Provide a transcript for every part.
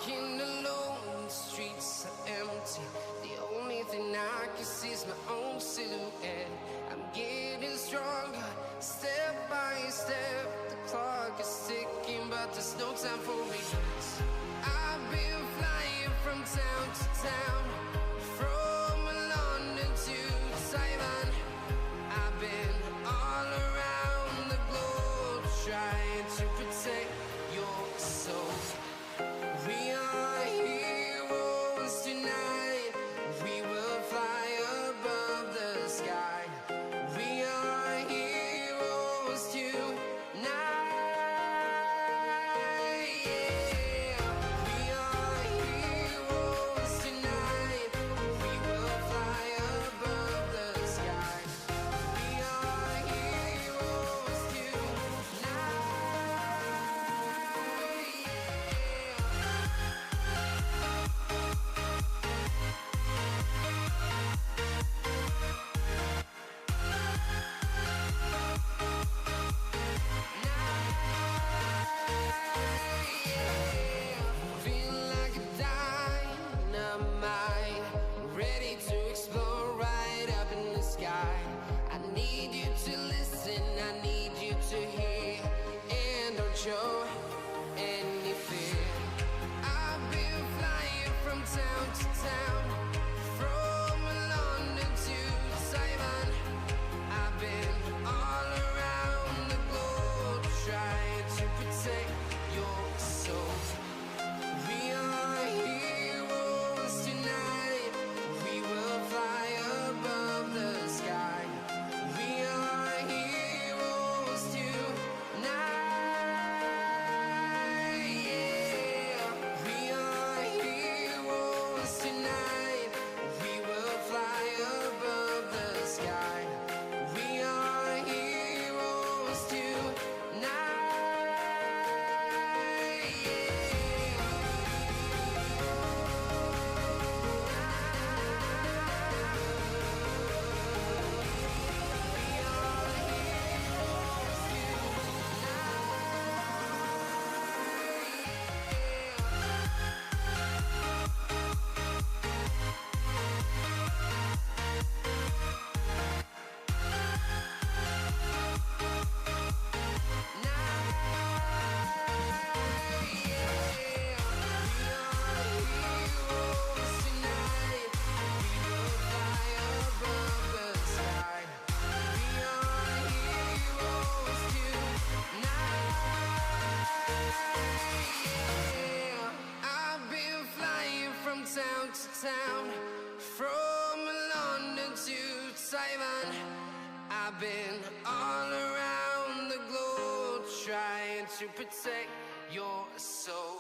Walking alone, the streets are empty. The only thing I can see is my own silhouette. I'm getting stronger, step by step. The clock is ticking, but there's no time for regrets. I've been flying from town to town, from London to Taiwan. I've been all around the globe, trying to protect your soul. We are heroes tonight. We will fly above the sky. We are heroes tonight. Yeah. We are heroes tonight. We will fly above the sky. We are heroes tonight. Feel like a dynamite, ready to explode right up in the sky. I need you to listen, I need you to hear, and don't show any fear. I've been flying from town to town, from London to Taiwan. I've been all around the globe, trying to protect your soul. We are heroes tonight. We will fly above the sky. We are heroes tonight. Yeah. We are heroes tonight. We will fly above the sky. We are heroes town to town, from London to Taiwan. I've been all around the globe, trying to protect your soul.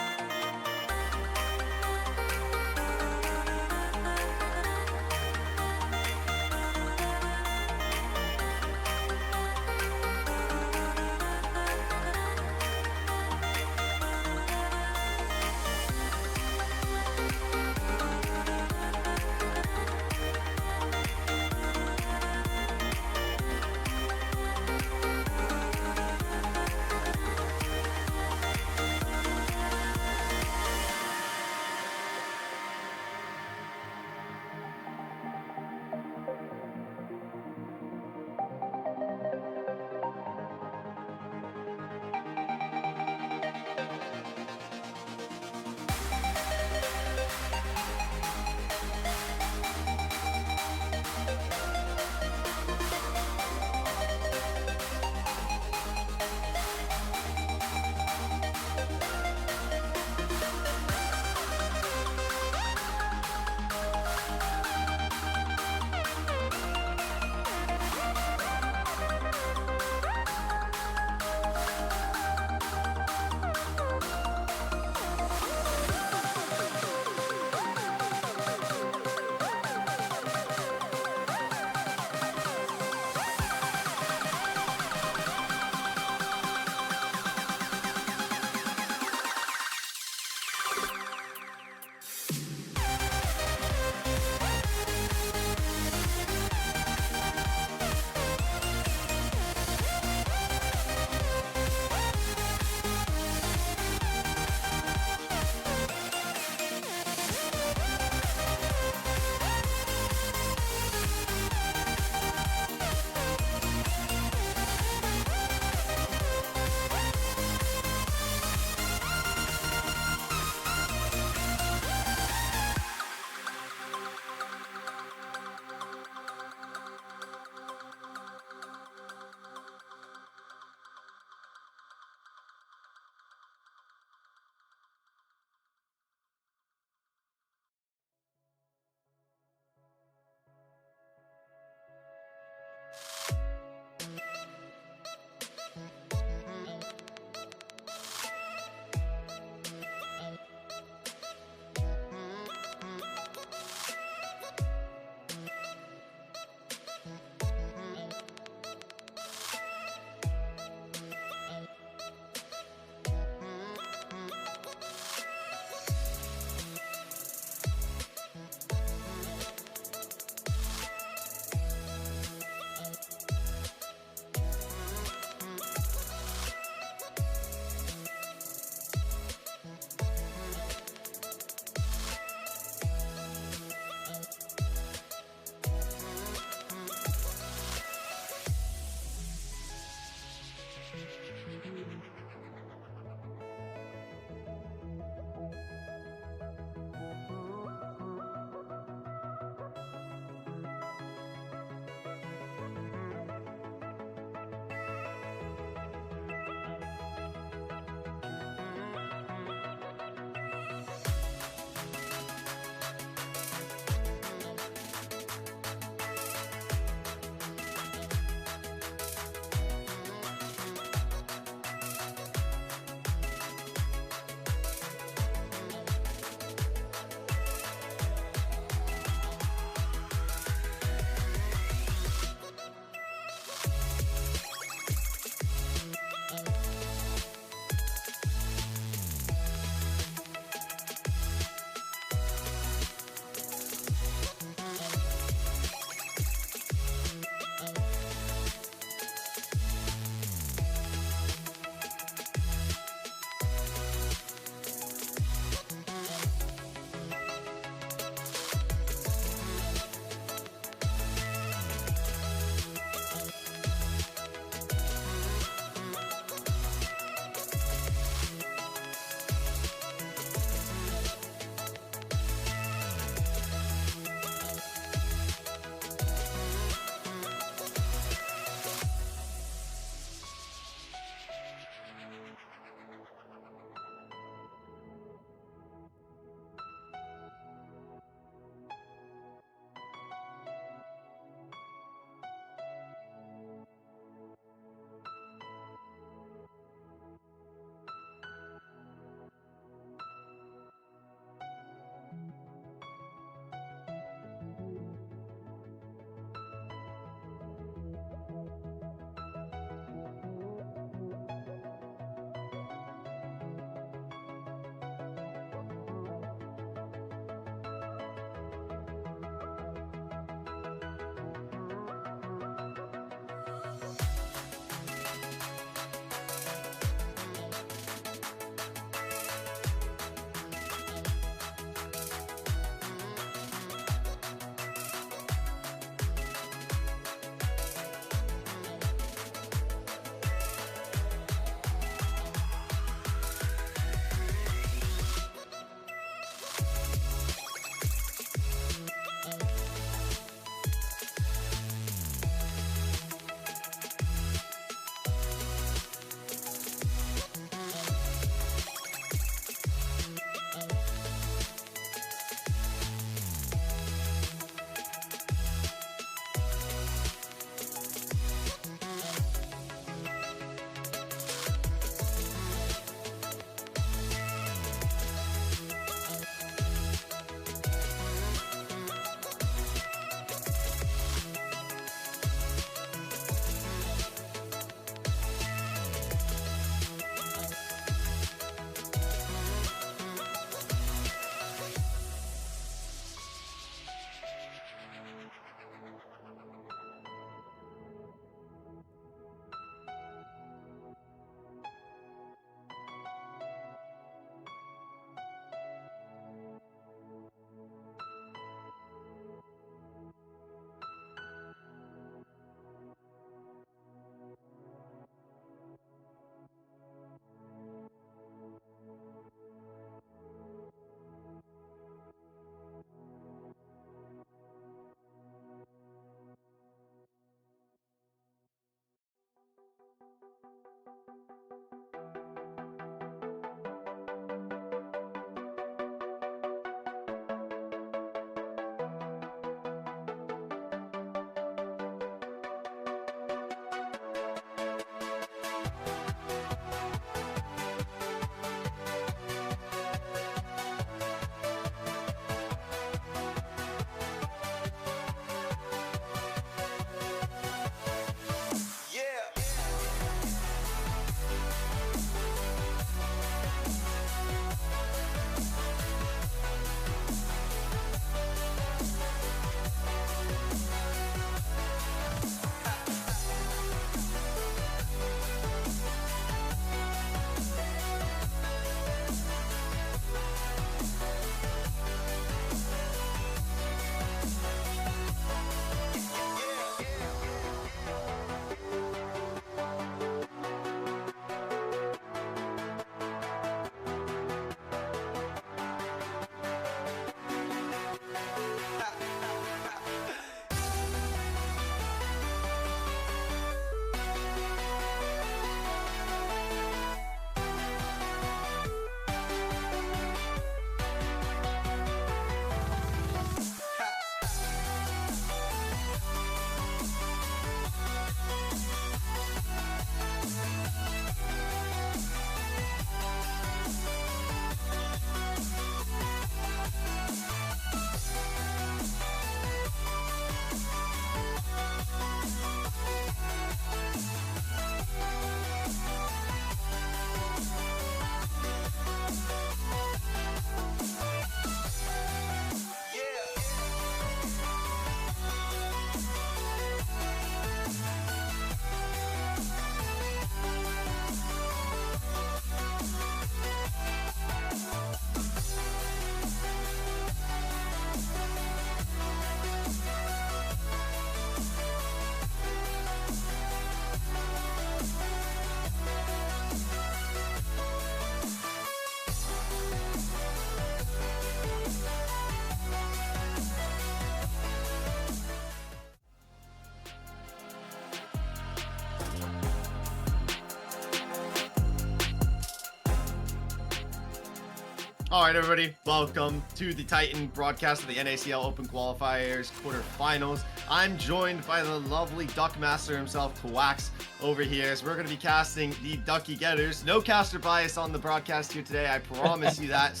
All right, everybody, welcome to the Titan broadcast of the NACL Open Qualifiers Quarterfinals. I'm joined by the lovely Duck Master himself, Quacks, over here. So we're going to be casting the Duckie Getters. No caster bias on the broadcast here today, I promise you that.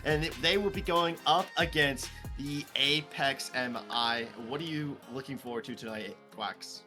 And they will be going up against the Apex MI. What are you looking forward to tonight, Quacks?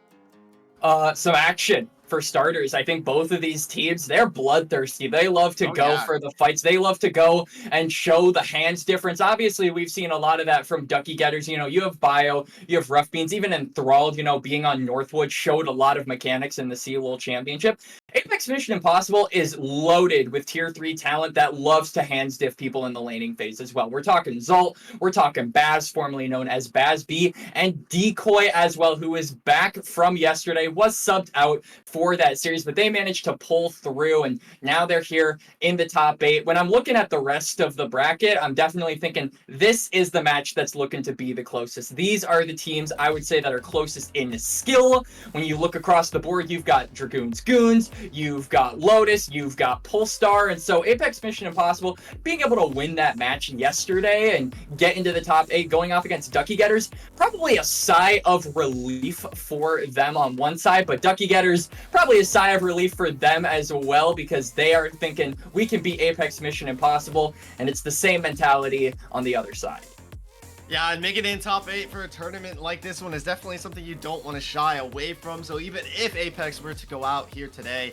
Some action. For starters, I think both of these teams, they're bloodthirsty. They love to go for the fights. They love to go and show the hands difference. Obviously, we've seen a lot of that from Duckie Getters. You know, you have Bio, you have Rough Beans, even Enthralled, being on Northwood showed a lot of mechanics in the CLOL Championship. Apex Mission Impossible is loaded with tier 3 talent that loves to hands diff people in the laning phase as well. We're talking Zalt, we're talking Baz, formerly known as Baz B, and Decoy as well, who is back from yesterday, was subbed out for that series, but they managed to pull through, and now they're here in the top 8. When I'm looking at the rest of the bracket, I'm definitely thinking this is the match that's looking to be the closest. These are the teams I would say that are closest in skill. When you look across the board, you've got Dragoon's Goons, you've got Lotus, you've got Polestar, and so Apex Mission Impossible being able to win that match yesterday and get into the top 8 going off against Duckie Getters, probably a sigh of relief for them on one side, but Duckie Getters probably a sigh of relief for them as well, because they are thinking we can beat Apex Mission Impossible, and it's the same mentality on the other side. Yeah, and making it in top 8 for a tournament like this one is definitely something you don't want to shy away from. So even if Apex were to go out here today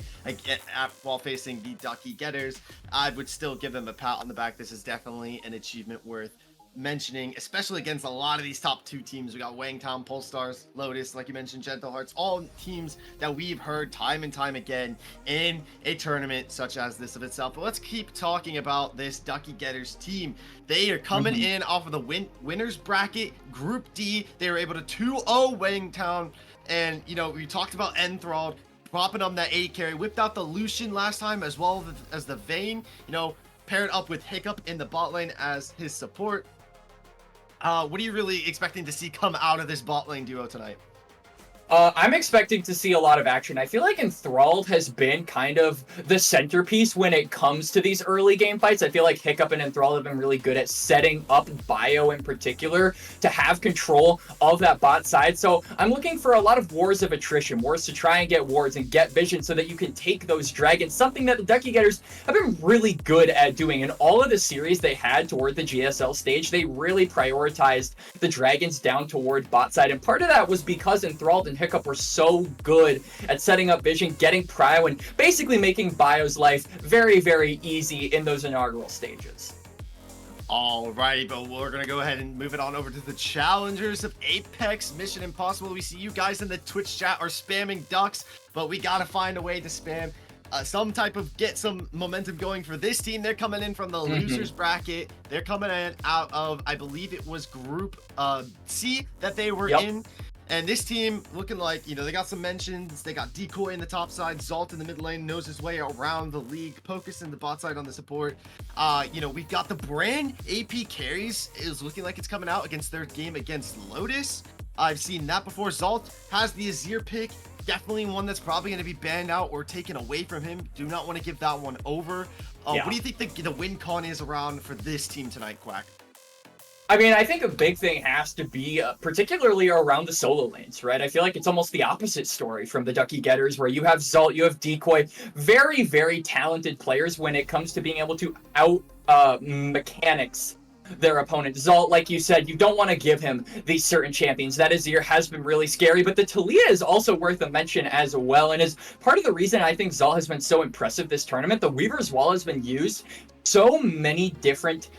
while facing the Duckie Getters, I would still give them a pat on the back. This is definitely an achievement worth mentioning, especially against a lot of these top 2 teams. We got Wangtown, Polestars, Lotus, like you mentioned, Gentle Hearts, all teams that we've heard time and time again in a tournament such as this of itself. But let's keep talking about this Duckie Getters team. They are coming in off of the winners bracket, Group D. They were able to 2-0 Wangtown, and we talked about Enthralled propping up that 8 carry, whipped out the Lucian last time as well as the Vayne, paired up with Hiccup in the bot lane as his support. What are you really expecting to see come out of this bot lane duo tonight? I'm expecting to see a lot of action. I feel like Enthralled has been kind of the centerpiece when it comes to these early game fights. I feel like Hiccup and Enthralled have been really good at setting up Bio in particular to have control of that bot side. So I'm looking for a lot of wars of attrition, wars to try and get wards and get vision so that you can take those dragons, something that the Duckie Getters have been really good at doing. In all of the series they had toward the GSL stage, they really prioritized the dragons down toward bot side. And part of that was because Enthralled and Hiccup were so good at setting up vision, getting prio, and basically making Bio's life very, very easy in those inaugural stages. Alrighty, but we're going to go ahead and move it on over to the challengers of Apex Mission Impossible. We see you guys in the Twitch chat are spamming ducks, but we got to find a way to spam some type of get some momentum going for this team. They're coming in from the losers bracket. They're coming in out of, I believe it was Group C that they were in. And this team looking like, they got some mentions. They got Decoy in the top side. Zalt in the mid lane knows his way around the league. Pocus in the bot side on the support. We've got the brand AP carries is looking like it's coming out against their game against Lotus. I've seen that before. Zalt has the Azir pick. Definitely one that's probably going to be banned out or taken away from him. Do not want to give that one over. What do you think the win con is around for this team tonight, Quack? I mean, I think a big thing has to be particularly around the solo lanes, right? I feel like it's almost the opposite story from the Duckie Getters, where you have Zalt, you have Decoy, very, very talented players when it comes to being able to out mechanics their opponent. Zalt, like you said, you don't want to give him these certain champions. That Azir has been really scary, but the Talia is also worth a mention as well, and is part of the reason I think Zalt has been so impressive this tournament. The Weaver's Wall has been used so many different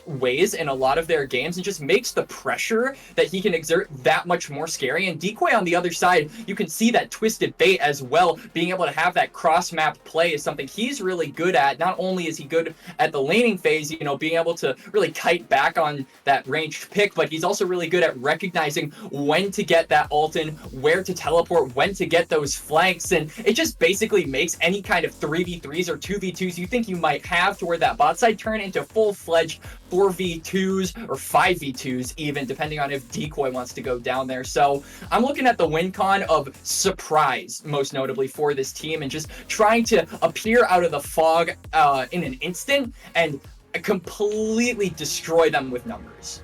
ways in a lot of their games, and just makes the pressure that he can exert that much more scary. And Decoy on the other side, you can see that twisted bait as well. Being able to have that cross map play is something he's really good at. Not only is he good at the laning phase, being able to really kite back on that ranged pick, but he's also really good at recognizing when to get that ult in, where to teleport, when to get those flanks, and it just basically makes any kind of 3v3s or 2v2s you think you might have toward that bot side turn into full-fledged 4v2s or 5v2s even, depending on if Decoy wants to go down there. So I'm looking at the win con of surprise, most notably for this team, and just trying to appear out of the fog in an instant and completely destroy them with numbers.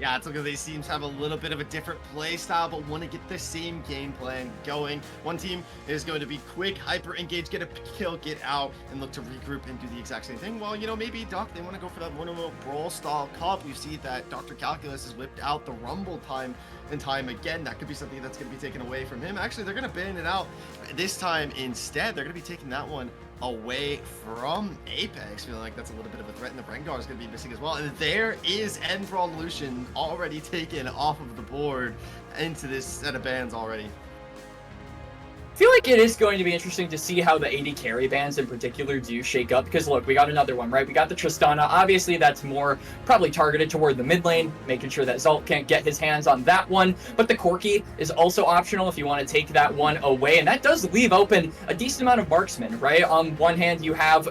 Yeah, it's looking like these teams have a little bit of a different play style, but want to get the same game plan going. One team is going to be quick, hyper engage, get a kill, get out, and look to regroup and do the exact same thing. Well, you know, maybe Doc, they want to go for that one-on-one brawl style cup. We see that Dr. Calculus has whipped out the Rumble time and time again. That could be something that's going to be taken away from him. Actually, they're going to ban it out this time instead. They're going to be taking that one away from Apex, feeling like that's a little bit of a threat, and the Rengar is going to be missing as well. And there is End for All Lucian already taken off of the board into this set of bans already. I feel like it is going to be interesting to see how the AD carry bans in particular do shake up, because look, we got another one, right? We got the Tristana. Obviously, that's more probably targeted toward the mid lane, making sure that Zalt can't get his hands on that one. But the Corki is also optional if you want to take that one away, and that does leave open a decent amount of marksmen, right? On one hand, you have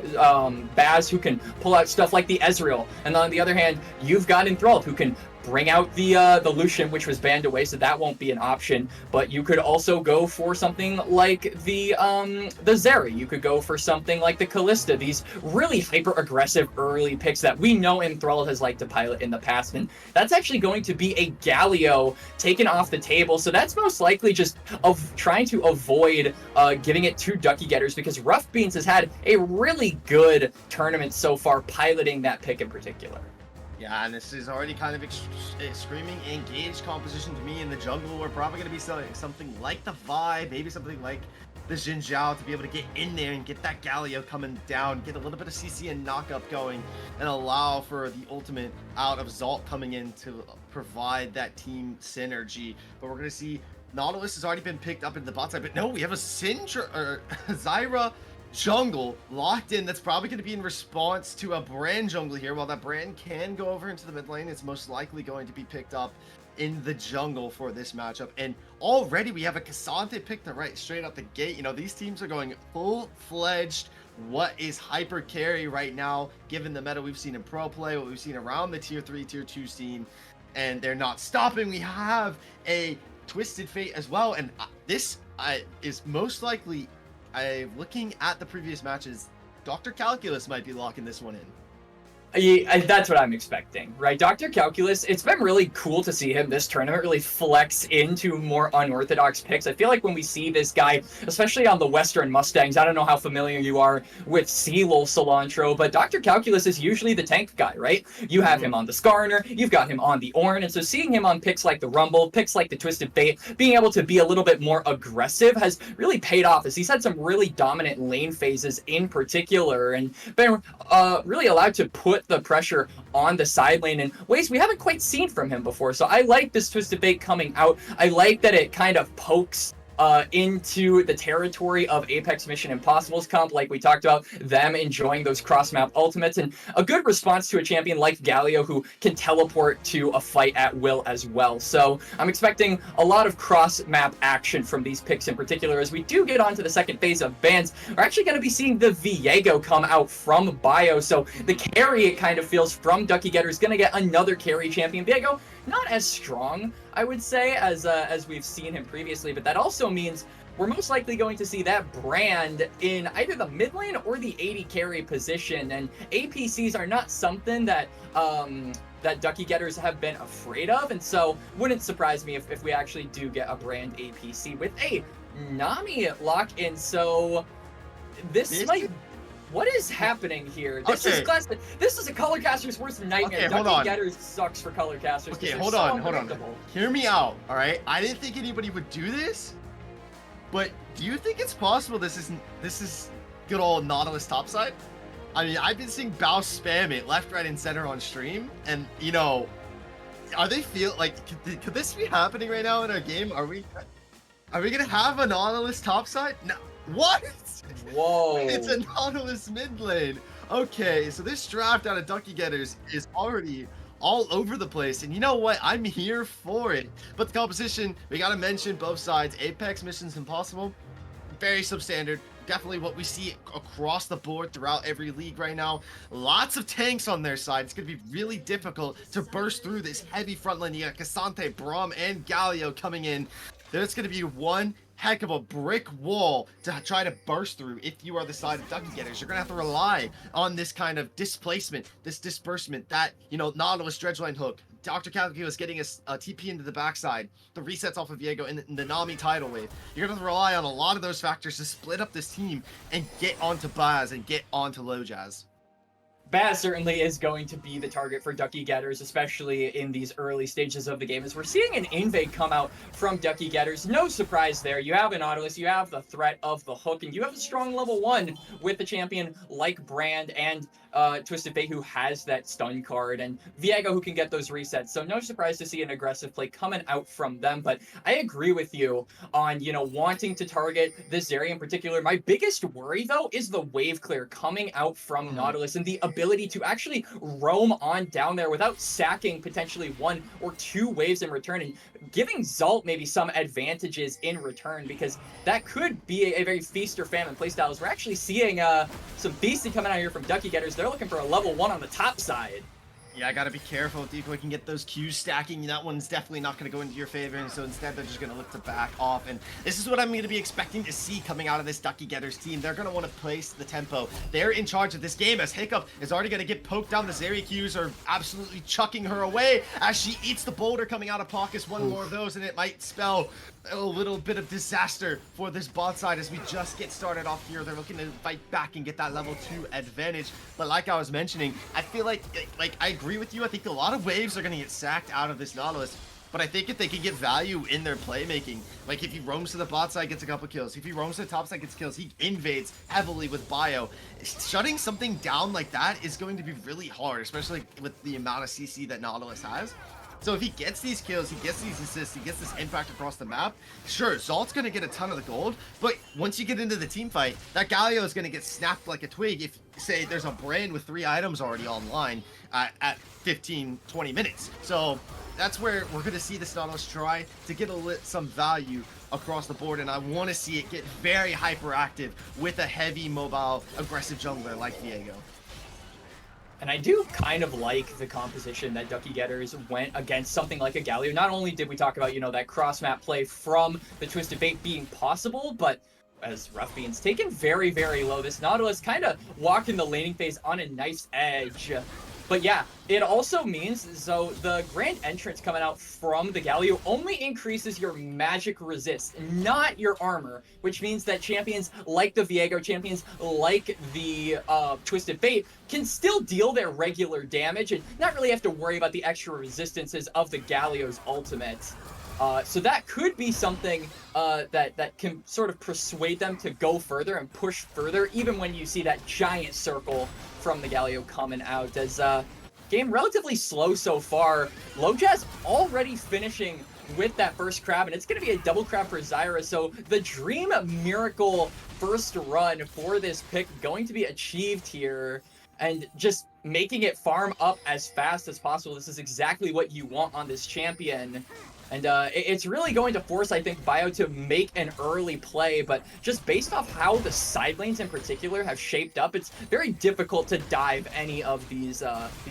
Baz, who can pull out stuff like the Ezreal, and on the other hand, you've got Enthralled, who can bring out the Lucian, which was banned away, so that won't be an option. But you could also go for something like the Zeri. You could go for something like the Callista. These really hyper-aggressive early picks that we know Enthralled has liked to pilot in the past. And that's actually going to be a Galio taken off the table. So that's most likely just trying to avoid giving it to Duckie getters, because Rough Beans has had a really good tournament so far piloting that pick in particular. Yeah, and this is already kind of screaming engaged composition to me in the jungle. We're probably going to be selling something like the Vibe, maybe something like the Xin Zhao to be able to get in there and get that Galio coming down, get a little bit of CC and knockup going, and allow for the ultimate out of Zalt coming in to provide that team synergy. But we're going to see Nautilus has already been picked up in the bot side, but no, we have a Zyra jungle locked in. That's probably going to be in response to a Brand jungle here. While that Brand can go over into the mid lane, it's most likely going to be picked up in the jungle for this matchup. And already we have a Cassante picked right straight out the gate. You know, these teams are going full-fledged what is hyper carry right now, given the meta we've seen in pro play, what we've seen around the tier 3, tier 2 scene, and they're not stopping. We have a Twisted Fate as well, and this is most likely, looking at the previous matches, Dr. Calculus might be locking this one in. That's what I'm expecting, right? Dr. Calculus, it's been really cool to see him this tournament really flex into more unorthodox picks. I feel like when we see this guy, especially on the Western Mustangs, I don't know how familiar you are with CLOL Cilantro, but Dr. Calculus is usually the tank guy, right? You have him on the Skarner, you've got him on the Ornn, and so seeing him on picks like the Rumble, picks like the Twisted Fate, being able to be a little bit more aggressive has really paid off, as he's had some really dominant lane phases in particular, and been really allowed to put the pressure on the side lane in ways we haven't quite seen from him before. So I like this Twisted Fate coming out. I like that it kind of pokes into the territory of Apex Mission Impossible's comp, like we talked about, them enjoying those cross-map ultimates, and a good response to a champion like Galio, who can teleport to a fight at will as well. So I'm expecting a lot of cross-map action from these picks in particular. As we do get on to the second phase of bans, we're actually going to be seeing the Viego come out from Bio. So the carry, it kind of feels, from Duckie Getter is going to get another carry champion. Viego, not as strong, I would say, as we've seen him previously, but that also means we're most likely going to see that Brand in either the mid lane or the AD carry position, and APCs are not something that that Duckie getters have been afraid of, and so wouldn't surprise me if we actually do get a Brand APC with a Nami lock-in. So this might... What is happening here? This is classic. This is a color caster's worst nightmare. Duckie getters sucks for color casters. Okay, hold on. Hear me out, all right? I didn't think anybody would do this, but do you think it's possible this is good old Nautilus topside? I mean, I've been seeing Bao spam it left, right, and center on stream, and you know, are they feel like could this be happening right now in our game? Are we gonna have a Nautilus topside? No. What? Whoa. It's a Nautilus mid lane. Okay, so this draft out of Duckie Getters is already all over the place, and you know what? I'm here for it. But the composition, we gotta mention both sides. Apex Missions Impossible, very substandard. Definitely what we see across the board throughout every league right now. Lots of tanks on their side. It's going to be really difficult to burst through this heavy front line. You got Cassante, Braum, and Galio coming in. There's going to be one heck of a brick wall to try to burst through if you are the side of Duckie Getters. You're going to have to rely on this kind of displacement, this disbursement, that, you know, Nautilus Dredgeline hook, Dr. Calculus getting a TP into the backside, the resets off of Viego, and the Nami tidal wave. You're going to rely on a lot of those factors to split up this team and get onto Baz and get onto Low Jazz. Baz certainly is going to be the target for Duckie Getters, especially in these early stages of the game, as we're seeing an invade come out from Duckie Getters. No surprise there. You have an Nautilus, you have the threat of the hook, and you have a strong level 1 with the champion like Brand and Twisted Fate, who has that stun card, and Viego, who can get those resets. So no surprise to see an aggressive play coming out from them. But I agree with you on, you know, wanting to target this area in particular. My biggest worry, though, is the wave clear coming out from Nautilus and the ability to actually roam on down there without sacking potentially 1 or 2 waves in return, and giving Zalt maybe some advantages in return, because that could be a very feast or famine playstyle. As we're actually seeing some beastie coming out here from Duckie Getters. They're looking for a level 1 on the top side. Yeah, I gotta be careful. Decoy can get those Qs stacking. That one's definitely not gonna go into your favor, and so instead they're just gonna look to back off. And this is what I'm gonna be expecting to see coming out of this Duckie Getters team. They're gonna want to place the tempo. They're in charge of this game, as Hiccup is already gonna get poked down. The Zeri Qs are absolutely chucking her away as she eats the boulder coming out of pockets. One more of those, and it might spell a little bit of disaster for this bot side as we just get started off here. They're looking to fight back and get that level 2 advantage. But like I was mentioning, I feel like I agree with you. I think a lot of waves are going to get sacked out of this Nautilus. But I think if they can get value in their playmaking, like if he roams to the bot side, gets a couple kills. If he roams to the top side, gets kills. He invades heavily with bio. Shutting something down like that is going to be really hard, especially with the amount of CC that Nautilus has. So if he gets these kills, he gets these assists, he gets this impact across the map, sure, Zalt's going to get a ton of the gold, but once you get into the team fight, that Galio is going to get snapped like a twig if, say, there's a Brand with 3 items already online at 15, 20 minutes. So that's where we're going to see this Nautilus try to get some value across the board, and I want to see it get very hyperactive with a heavy, mobile, aggressive jungler like Viego. And I do kind of like the composition that Duckie Getters went against something like a Galio. Not only did we talk about, you know, that cross-map play from the Twisted Fate being possible, but as Rough Beans taken very, very low, this Nautilus kind of walking the laning phase on a nice edge. But yeah, it also means, so the grand entrance coming out from the Galio only increases your magic resist, not your armor, which means that champions like the Viego, champions like the Twisted Fate can still deal their regular damage and not really have to worry about the extra resistances of the Galio's ultimate. So that could be something that can sort of persuade them to go further and push further, even when you see that giant circle from the Galio coming out. As game relatively slow so far, Low Jazz already finishing with that first crab, and it's going to be a double crab for Zyra. So the Dream Miracle first run for this pick going to be achieved here, and just making it farm up as fast as possible. This is exactly what you want on this champion. And it's really going to force, I think, Bio to make an early play, but just based off how the side lanes in particular have shaped up, it's very difficult to dive any of these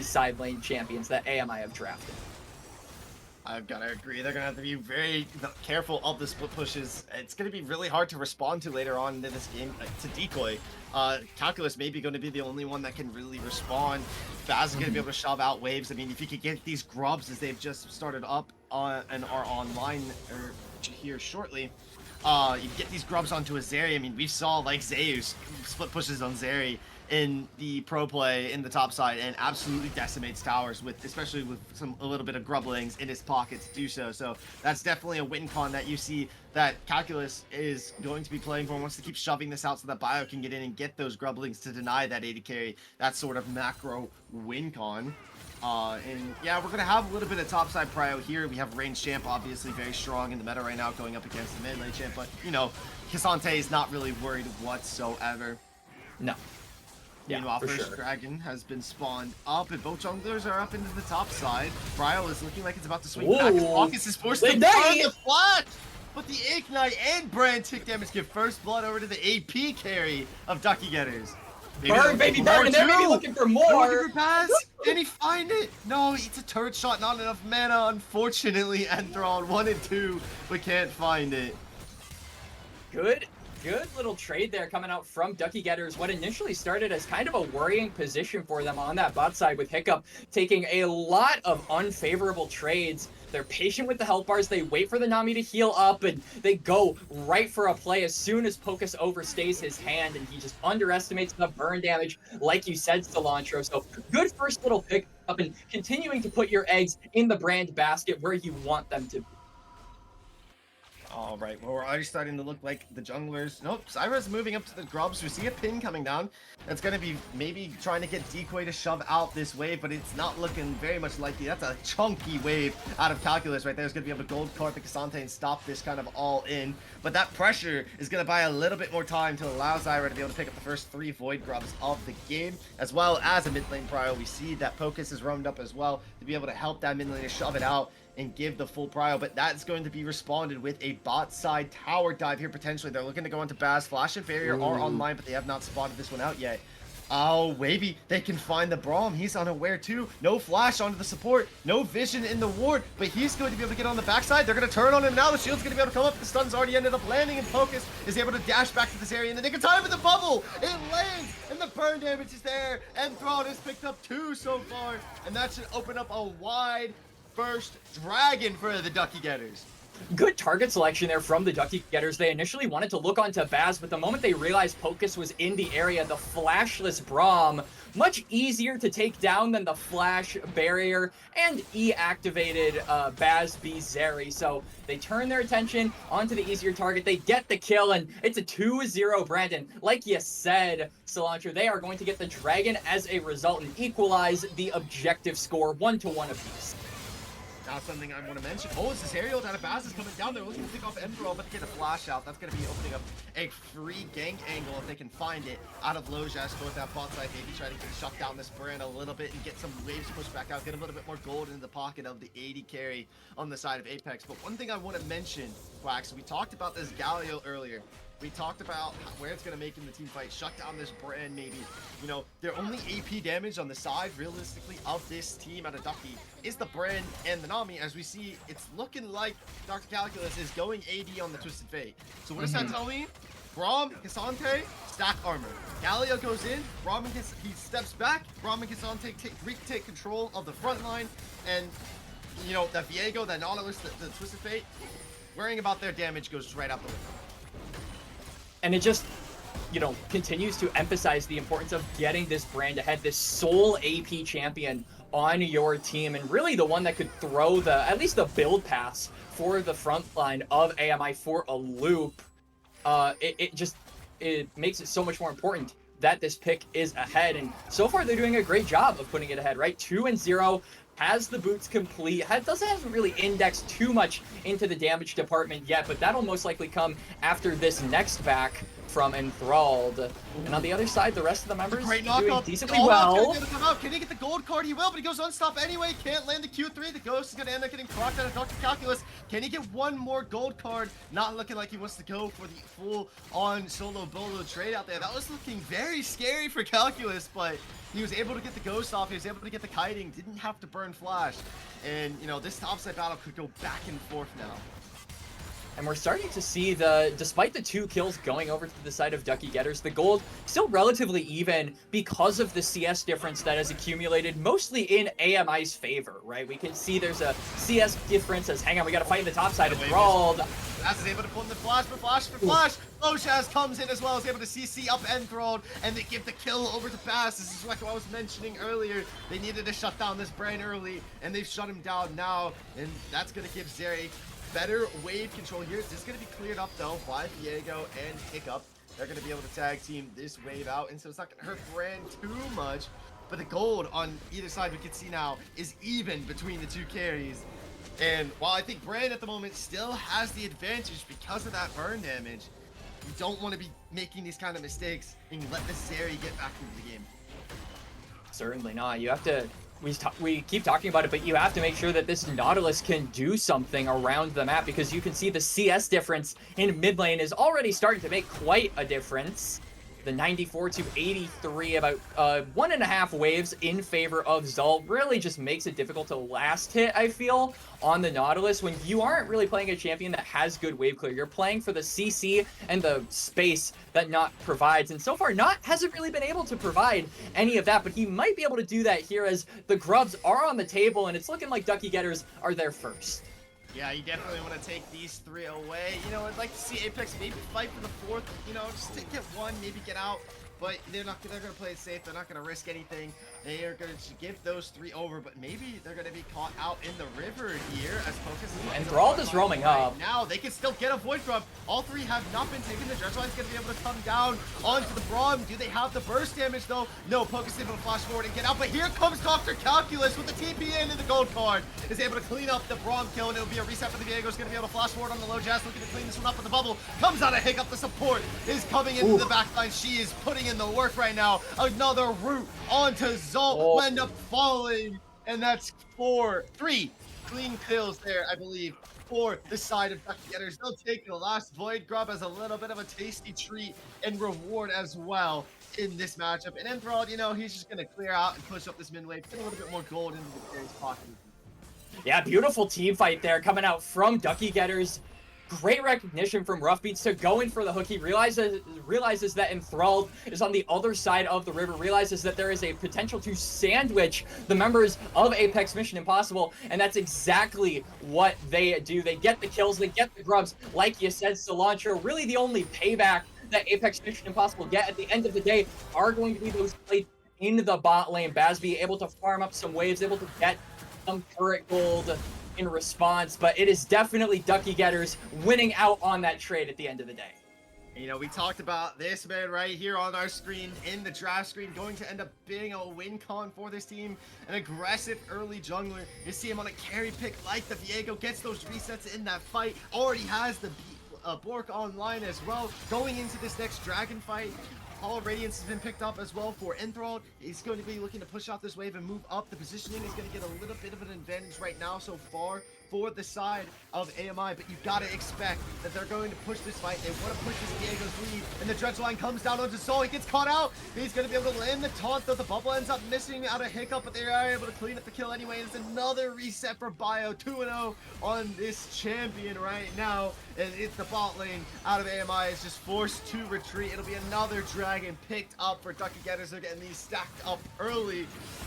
side lane champions that AMI have drafted. I've got to agree. They're going to have to be very careful of the split pushes. It's going to be really hard to respond to later on in this game to Decoy. Calculus may be going to be the only one that can really respond. Baz is going to be able to shove out waves. I mean, if you could get these grubs as they've just started up and are online here shortly, you get these grubs onto a Zeri. I mean, we saw like Zeus split pushes on Zeri in the pro play in the top side and absolutely decimates towers, with especially with a little bit of grublings in his pocket to do so. So that's definitely a win con that you see that Calculus is going to be playing for and wants to keep shoving this out so that Bio can get in and get those grublings to deny that AD carry, that sort of macro win con. And yeah, we're going to have a little bit of topside prio here. We have range champ, obviously very strong in the meta right now, going up against the mid lane champ, but you know, K'Sante is not really worried whatsoever. No. Meanwhile, first dragon has been spawned up, and both junglers are up into the top side. Bryle is looking like it's about to swing back. Focus is forced to burn the flash, but the Ignite and Brand tick damage give first blood over to the AP carry of Duckie Getters. Burn, baby, burn, and they're maybe looking for more. Did he find it? No, it's a turret shot, not enough mana, unfortunately. Enthrall 1 and 2, but can't find it. Good little trade there coming out from Duckie Getters. What initially started as kind of a worrying position for them on that bot side, with Hiccup taking a lot of unfavorable trades. They're patient with the health bars. They wait for the Nami to heal up, and they go right for a play as soon as Pocus overstays his hand, and he just underestimates the burn damage, like you said, Cilantro. So good first little pick up, and continuing to put your eggs in the brand basket where you want them to be. All right, well, we're already starting to look like the junglers. Nope, Zyra's moving up to the grubs. We see a pin coming down. That's going to be maybe trying to get Decoy to shove out this wave, but it's not looking very much likely. That's a chunky wave out of Calculus right there. It's going to be able to gold card the Cassante and stop this kind of all in. But that pressure is going to buy a little bit more time to allow Zyra to be able to pick up the first 3 Void grubs of the game, as well as a mid lane prio. We see that Pocus is roamed up as well to be able to help that mid lane to shove it out and give the full prio, but that's going to be responded with a bot side tower dive here potentially. They're looking to go into Baz. Flash and Barrier are online, but they have not spotted this one out yet. Oh, maybe they can find the Braum. He's unaware too. No flash onto the support. No vision in the ward, but he's going to be able to get on the backside. They're going to turn on him now. The shield's going to be able to come up. The stun's already ended up landing, and Pocus is able to dash back to this area in the nick of time with the bubble. It lands, and the burn damage is there. And Thrall has picked up 2 so far, and that should open up a wide first dragon for the Duckie Getters. Good target selection there from the Duckie Getters. They initially wanted to look onto Baz, but the moment they realized Pocus was in the area, the flashless Braum, much easier to take down than the flash barrier and E-activated Baz B Zeri. So they turn their attention onto the easier target. They get the kill, and it's a 2-0 Brandon. Like you said, Cilantro, they are going to get the dragon as a result and equalize the objective score 1-1 apiece. Now something I want to mention. Oh, this aerial out of Baz is coming down there. Looking to pick off Emperor, but to get a flash out. That's going to be opening up a free gank angle if they can find it out of Lojas towards that bot side. Maybe try to shut down this brand a little bit and get some waves pushed back out. Get a little bit more gold into the pocket of the 80 carry on the side of Apex. But one thing I want to mention, Wax, we talked about this Galio earlier. We talked about where it's going to make in the team fight. Shut down this brand, maybe. You know, their only AP damage on the side, realistically, of this team out of Duckie is the brand and the Nami. As we see, it's looking like Dr. Calculus is going AD on the Twisted Fate. So what does that tell me? Braum, Cassante, stack armor. Galio goes in, Braum and he steps back. Braum and Cassante take control of the front line. And, you know, that Viego, that Nautilus, the Twisted Fate, worrying about their damage goes right out the window. And it just, you know, continues to emphasize the importance of getting this brand ahead, this sole AP champion on your team, and really the one that could throw at least the build pass for the front line of AMI for a loop. It makes it so much more important that this pick is ahead, and so far they're doing a great job of putting it ahead, right? 2-0. Has the boots complete, hasn't really indexed too much into the damage department yet, but that'll most likely come after this next back from Enthralled. And on the other side, the rest of the members doing decently well. Can he get the gold card? He will, but he goes unstop anyway. Can't land the Q3. The Ghost is going to end up getting clocked out of Dr. Calculus. Can he get one more gold card? Not looking like he wants to go for the full-on solo bolo trade out there. That was looking very scary for Calculus, but he was able to get the Ghost off. He was able to get the kiting. Didn't have to burn Flash. And, you know, this topside battle could go back and forth now. And we're starting to see despite the 2 kills going over to the side of Duckie Getters, the gold still relatively even because of the CS difference that has accumulated mostly in AMI's favor, right? We can see there's a CS difference as, hang on, we got to fight in the top side. Enthralled. Baz is able to pull in the flash for flash for flash. Lojas comes in as well, is able to CC up Enthralled, and they give the kill over to Baz. This is what I was mentioning earlier. They needed to shut down this brain early, and they've shut him down now, and that's going to give Zeri better wave control here. This is going to be cleared up though by Viego and Hiccup. They're going to be able to tag team this wave out, and so it's not going to hurt Brand too much. But the gold on either side we can see now is even between the 2 carries. And while I think Brand at the moment still has the advantage because of that burn damage, you don't want to be making these kind of mistakes and let the Zeri get back into the game. Certainly not. You have to... We keep talking about it, but you have to make sure that this Nautilus can do something around the map, because you can see the CS difference in mid lane is already starting to make quite a difference. the 94 to 83, about 1.5 waves in favor of Zul. Really just makes it difficult to last hit, I feel, on the Nautilus when you aren't really playing a champion that has good wave clear. You're playing for the CC and the space that Not provides, and so far Not hasn't really been able to provide any of that, but he might be able to do that here as the grubs are on the table, and it's looking like Duckie Getters are there first. Yeah, you definitely want to take these 3 away. You know, I'd like to see Apex maybe fight for the 4th, you know, just to get 1, maybe get out. But they're going to play it safe. They're not going to risk anything. They are going to give those 3 over, but maybe they're going to be caught out in the river here as Focus is... And Thrall is roaming up. Now they can still get a Void Grub. All 3 have not been taken. The Dredgewine's going to be able to come down onto the Braum. Do they have the burst damage, though? No, Focus is able to flash forward and get out. But here comes Dr. Calculus with the TP in and the gold card. Is able to clean up the Braum kill, and it'll be a reset for the Viego. Is going to be able to flash forward on the low Jazz, looking to clean this one up with the bubble. Comes out of Hiccup. The support is coming into the backline. She is putting in the work right now. Another route onto Zult will end up falling, and that's 3 clean kills there, I believe, for the side of Duckie Getters. They'll take the last Void Grub as a little bit of a tasty treat and reward as well in this matchup. And Enthralled, you know, he's just going to clear out and push up this mid wave, put a little bit more gold into the player's pocket. Yeah, beautiful team fight there coming out from Duckie Getters. Great recognition from Rough Beats to go in for the hook. He realizes that Enthralled is on the other side of the river, realizes that there is a potential to sandwich the members of Apex Mission Impossible, and that's exactly what they do. They get the kills, they get the grubs, like you said, Cilantro. Really the only payback that Apex Mission Impossible get at the end of the day are going to be those plays in the bot lane. Bazby able to farm up some waves, able to get some turret gold in response, but it is definitely Duckie Getters winning out on that trade at the end of the day. You know, we talked about this man right here on our screen in the draft screen going to end up being a win con for this team. An aggressive early jungler. You see him on a carry pick like the Viego, gets those resets in that fight, already has the Bork online as well. Going into this next dragon fight, All Radiance has been picked up as well for Enthralled. He's going to be looking to push out this wave and move up. The positioning is going to get a little bit of an advantage right now so far for the side of AMI, but you've got to expect that they're going to push this fight. They want to push this Diego's lead, and the Dredgeline comes down onto Soul. He gets caught out. He's going to be able to land the taunt, though the bubble ends up missing out of Hiccup, but they are able to clean up the kill anyway. It's another reset for Bio, 2-0 on this champion right now, and it's the bot lane out of AMI is just forced to retreat. It'll be another dragon picked up for Duckie Getters. They're getting these stacked up early,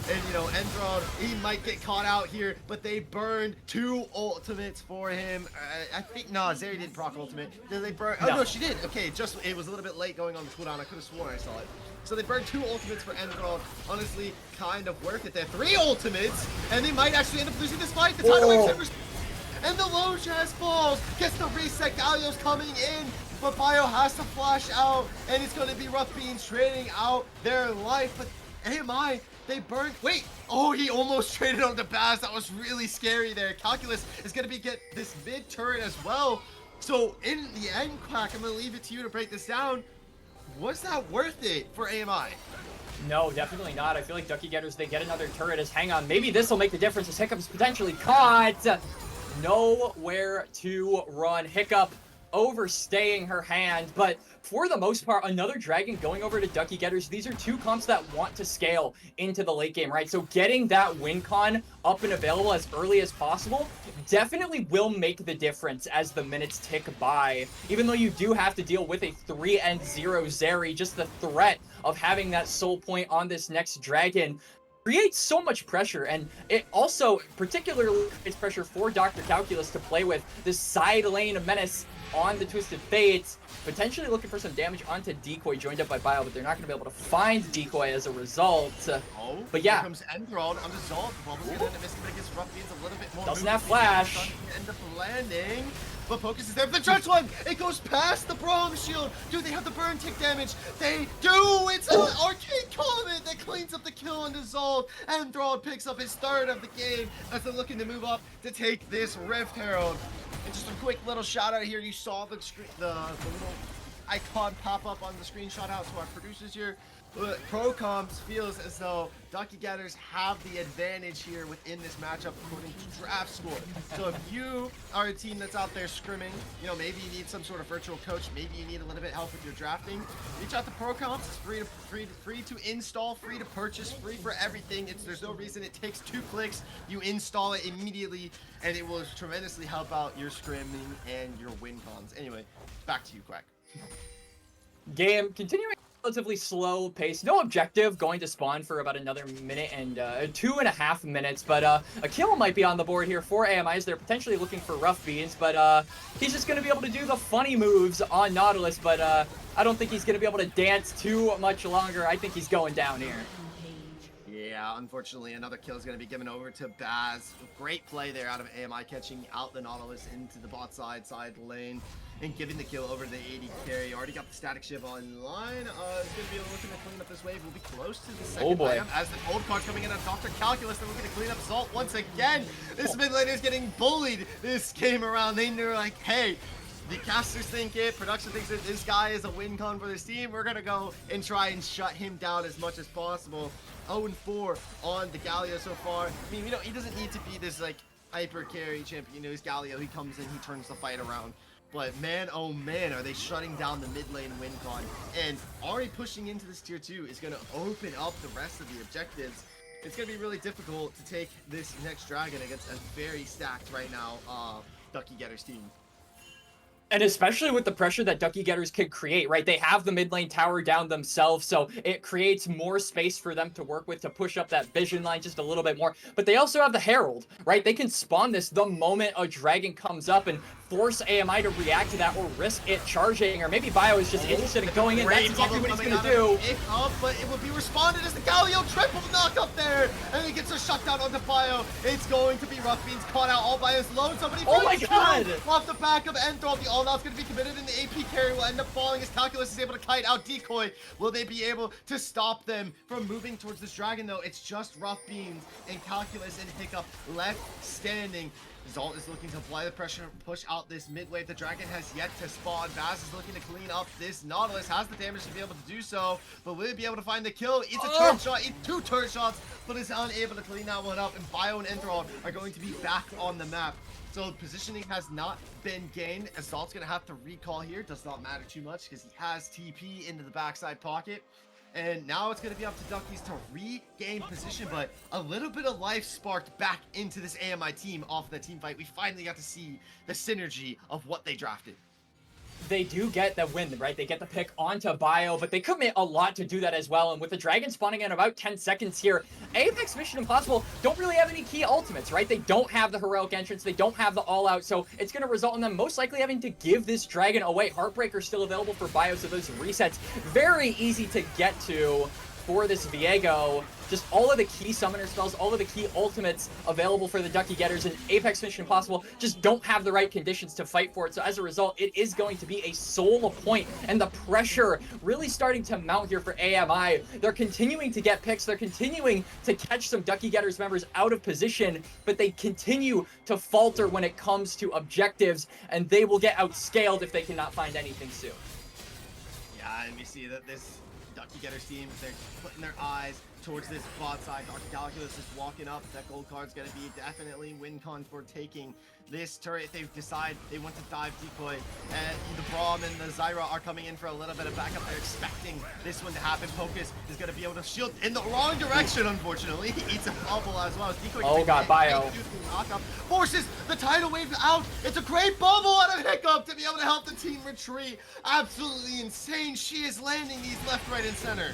and you know, Enthralled, he might get caught out here, but they burned 2 ultimates for him. I think Zeri didn't proc ultimate. Did they burn? Oh no, she did. Okay, just it was a little bit late going on the cooldown. I could have sworn I saw it. So they burned 2 ultimates for Enthralled. Honestly, kind of worth it. They have 3 ultimates, and they might actually end up losing this fight. The tidal wave and the low Jazz falls. Gets the reset. Galio's coming in, but Bio has to flash out, and it's going to be Rough Beans trading out their life. But AMI, they burned. Wait. Oh, he almost traded on the Baz. That was really scary there. Calculus is going to get this mid turret as well. So in the end, Quack, I'm going to leave it to you to break this down. Was that worth it for AMI? No, definitely not. I feel like Duckie Getters, they get another turret as hang on. Maybe this will make the difference as Hiccup's potentially caught. Nowhere to run. Hiccup overstaying her hand, but for the most part, another dragon going over to Duckie Getters. These are 2 comps that want to scale into the late game, right? So getting that win con up and available as early as possible definitely will make the difference as the minutes tick by. Even though you do have to deal with a 3-0 Zeri, just the threat of having that soul point on this next dragon creates so much pressure, and it also particularly creates pressure for Dr. Calculus to play with this side lane of menace on the Twisted Fates, potentially looking for some damage onto Decoy, joined up by Bio, but they're not going to be able to find Decoy as a result. But yeah. Here comes Enthralled on the Zalt. The bubble's going to end up missing, but it gives Rough Beans a little bit more. Doesn't have flash. End up landing. But Focus is there for the Dredgeline. It goes past the Braum shield. Do they have the burn tick damage? They do. It's an Arcade Comet that cleans up the kill on the Zalt. Enthralled picks up his 3rd of the game as they're looking to move up to take this Rift Herald. And just a quick little shout out here. You saw the little icon pop up on the screenshot out to our producers here. ProComms feels as though Duckie Getters have the advantage here within this matchup according to draft score. So if you are a team that's out there scrimming, you know, maybe you need some sort of virtual coach, maybe you need a little bit of help with your drafting, reach out to ProComms. It's free to install, free to purchase, free for everything. There's no reason. It takes 2 clicks. You install it immediately, and it will tremendously help out your scrimming and your win cons. Anyway, back to you, Quack. Game continuing relatively slow pace, no objective, going to spawn for about another minute and 2.5 minutes, but a kill might be on the board here for AMI as they're potentially looking for rough beans, but he's just going to be able to do the funny moves on Nautilus, but I don't think he's going to be able to dance too much longer. I think he's going down here. Yeah, unfortunately, another kill is going to be given over to Baz. Great play there out of AMI, catching out the Nautilus into the bot side lane and giving the kill over to the AD carry. Already got the static shiv online. It's going to be looking to clean up this wave. We'll be close to the second item as the gold card's coming in on Dr. Calculus. They're looking to clean up Salt once again. This mid laner is getting bullied this game around. They're like, hey, the casters think it, production thinks that this guy is a win con for this team. We're going to go and try and shut him down as much as possible. 0-4 on the Galio so far. I mean, you know, he doesn't need to be this, like, hyper carry champion. You know, he's Galio. He comes in, he turns the fight around. But man, oh man, are they shutting down the mid lane win con. And Ari pushing into this tier 2 is going to open up the rest of the objectives. It's going to be really difficult to take this next dragon against a very stacked right now Duckie Getters team. And especially with the pressure that Duckie Getters can create, right? They have the mid lane tower down themselves, so it creates more space for them to work with to push up that vision line just a little bit more. But they also have the Herald, right? They can spawn this the moment a dragon comes up and force AMI to react to that or risk it charging, or maybe Bio is just interested in going in. That's exactly what he's going to do. But it will be responded as the Galio triple knock up there, and he gets a shutdown onto Bio. It's going to be Rough Beans caught out all by his load. Somebody oh my god! Off the back of Enthral. The all out's going to be committed, and the AP carry will end up falling as Calculus is able to kite out Decoy. Will they be able to stop them from moving towards this dragon, though? It's just Rough Beans and Calculus and Hiccup left standing. Zalt is looking to apply the pressure, push out this mid wave. The dragon has yet to spawn. Baz is looking to clean up this Nautilus, has the damage to be able to do so, but will he be able to find the kill? It's a turret shot, it's 2 turret shots, but is unable to clean that one up, and Bio and Enthral are going to be back on the map. So positioning has not been gained, as Zalt's going to have to recall here. Does not matter too much because he has TP into the backside pocket. And now it's going to be up to Duckies to regain position, but a little bit of life sparked back into this AMI team off the team fight. We finally got to see the synergy of what they drafted. They do get the win, right? They get the pick onto Bio, but they commit a lot to do that as well. And with the dragon spawning in about 10 seconds here, Apex Mission Impossible don't really have any key ultimates, right? They don't have the heroic entrance. They don't have the all-out, so it's going to result in them most likely having to give this dragon away. Heartbreaker still available for Bio, so those resets very easy to get to for this Viego. Just all of the key summoner spells, all of the key ultimates available for the Duckie Getters, and Apex Mission Impossible just don't have the right conditions to fight for it. So as a result, it is going to be a solo point, and the pressure really starting to mount here for AMI. They're continuing to get picks, they're continuing to catch some Duckie Getters members out of position, but they continue to falter when it comes to objectives, and they will get outscaled if they cannot find anything soon. Yeah, and we see that this Duckie Getters team, they're putting their eyes towards this bot side. Dr. Calculus is walking up. That gold card's going to be definitely win con for taking this turret. They decide they want to dive Decoy. And the Braum and the Zyra are coming in for a little bit of backup. They're expecting this one to happen. Focus is going to be able to shield in the wrong direction, unfortunately. He eats a bubble as well as Decoy. Oh god, Bio. Forces the tidal wave out. It's a great bubble out of Hiccup to be able to help the team retreat. Absolutely insane. She is landing these left, right, and center.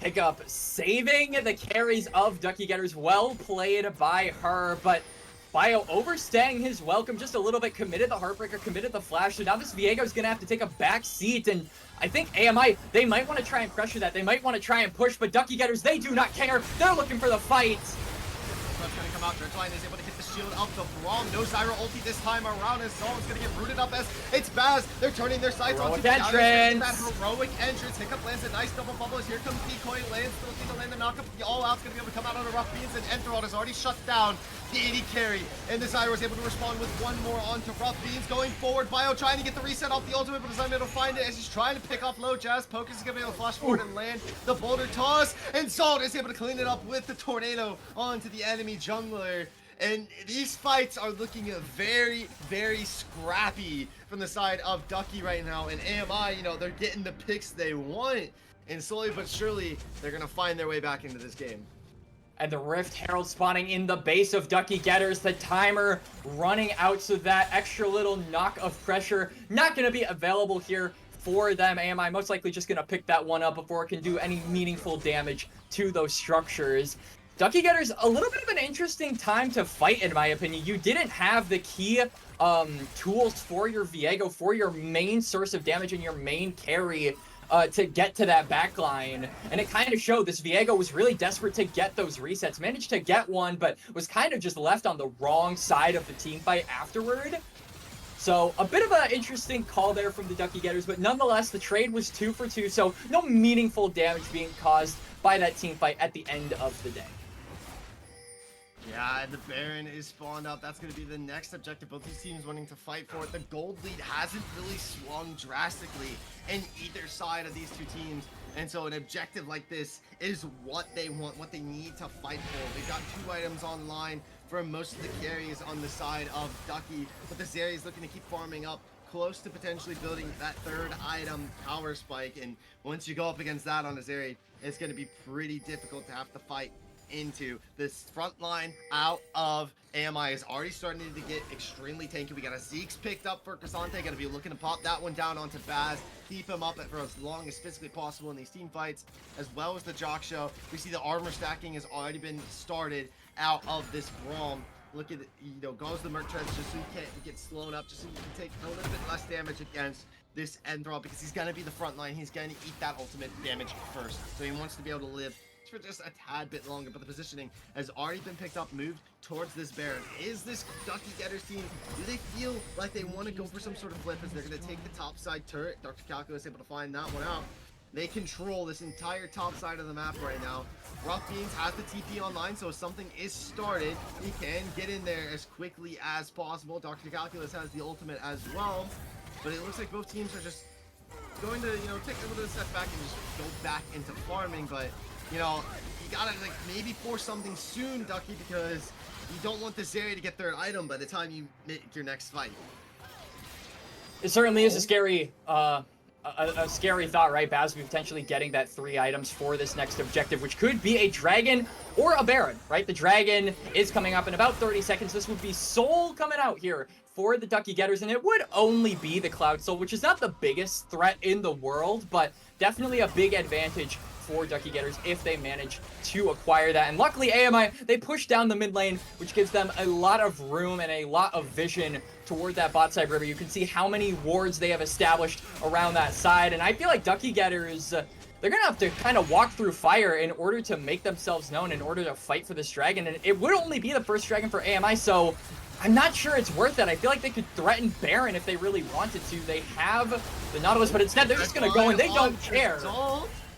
Hiccup saving the carries of Duckie Getters. Well played by her, but Bio overstaying his welcome just a little bit, committed the Heartbreaker, committed the Flash, so now this Viego is going to have to take a back seat, and I think AMI, they might want to try and pressure that, they might want to try and push, but Duckie Getters, they do not care, they're looking for the fight. That's going to come out, Dreadline is able to hit the shield up the Braum. No Zyra ulti this time around as Zol is going to get rooted up as it's Baz. They're turning their sights onto Heroic entrance. that heroic entrance. Hiccup lands a nice double bubble as here comes Decoy. Lands looking to land the knockup. The all-out's going to be able to come out on a rough beans, and Enthrall has already shut down the AD carry. And the Zyra was able to respond with one more onto rough beans. Going forward, Bio trying to get the reset off the ultimate, but is unable to find it as he's trying to pick off low Jazz. Pocus is going to be able to flash forward and land the boulder toss, and Zalt is able to clean it up with the tornado onto the enemy jungler. And these fights are looking very, very scrappy from the side of Duckie right now. And AMI, you know, they're getting the picks they want, and slowly but surely, they're going to find their way back into this game. And the Rift Herald spawning in the base of Duckie Getters. The timer running out, so that extra little knock of pressure not going to be available here for them. AMI most likely just going to pick that one up before it can do any meaningful damage to those structures. Duckie Getters, a little bit of an interesting time to fight, in my opinion. You didn't have the key tools for your Viego, for your main source of damage and your main carry to get to that backline. And it kind of showed. This Viego was really desperate to get those resets. Managed to get one, but was kind of just left on the wrong side of the team fight afterward. So a bit of an interesting call there from the Duckie Getters, but nonetheless, the trade was 2 for 2, so no meaningful damage being caused by that team fight at the end of the day. Yeah, the Baron is spawned up. That's going to be the next objective. Both these teams wanting to fight for it. The gold lead hasn't really swung drastically in either side of these two teams. And so an objective like this is what they want, what they need to fight for. They've got 2 items online for most of the carries on the side of Duckie. But the Zeri is looking to keep farming up, close to potentially building that 3rd item, Power Spike. And once you go up against that on a Zeri, it's going to be pretty difficult to have to fight into. This front line out of AMI is already starting to get extremely tanky. We got a Zeke's picked up for Cassante. Gonna be looking to pop that one down onto Baz, keep him up for as long as physically possible in these team fights, as well as the Jock Show. We see the armor stacking has already been started out of this Braum. Look at it, you know, goes the Merc Treads just so you can't get slown up, just so you can take a little bit less damage against this Enthrall, because he's gonna be the front line. He's gonna eat that ultimate damage first, so he wants to be able to live for just a tad bit longer. But the positioning has already been picked up, moved towards this Baron. Is this Duckie Getters team, do they feel like they want to go for some sort of flip as they're going to take the top side turret? Dr. Calco is able to find that one out. They control this entire top side of the map right now. Rough Beans has the TP online, so if something is started, he can get in there as quickly as possible. Dr. Calculus has the ultimate as well, but it looks like both teams are just going to, you know, take a little bit of a step back and just go back into farming. But you know, you gotta like maybe force something soon, Duckie, because you don't want this area to get 3rd item by the time you make your next fight. It certainly is a scary thought, right? Baz potentially getting that 3 items for this next objective, which could be a Dragon or a Baron, right? The Dragon is coming up in about 30 seconds. This would be Soul coming out here for the Duckie Getters, and it would only be the Cloud Soul, which is not the biggest threat in the world, but definitely a big advantage for Duckie Getters if they manage to acquire that. And luckily AMI, they push down the mid lane, which gives them a lot of room and a lot of vision toward that bot side river. You can see how many wards they have established around that side, and I feel like Duckie Getters, they're gonna have to kind of walk through fire in order to make themselves known, in order to fight for this dragon. And it would only be the first dragon for AMI, so I'm not sure it's worth it. I feel like they could threaten Baron if they really wanted to. They have the Nautilus, but instead they're just gonna go and they don't care.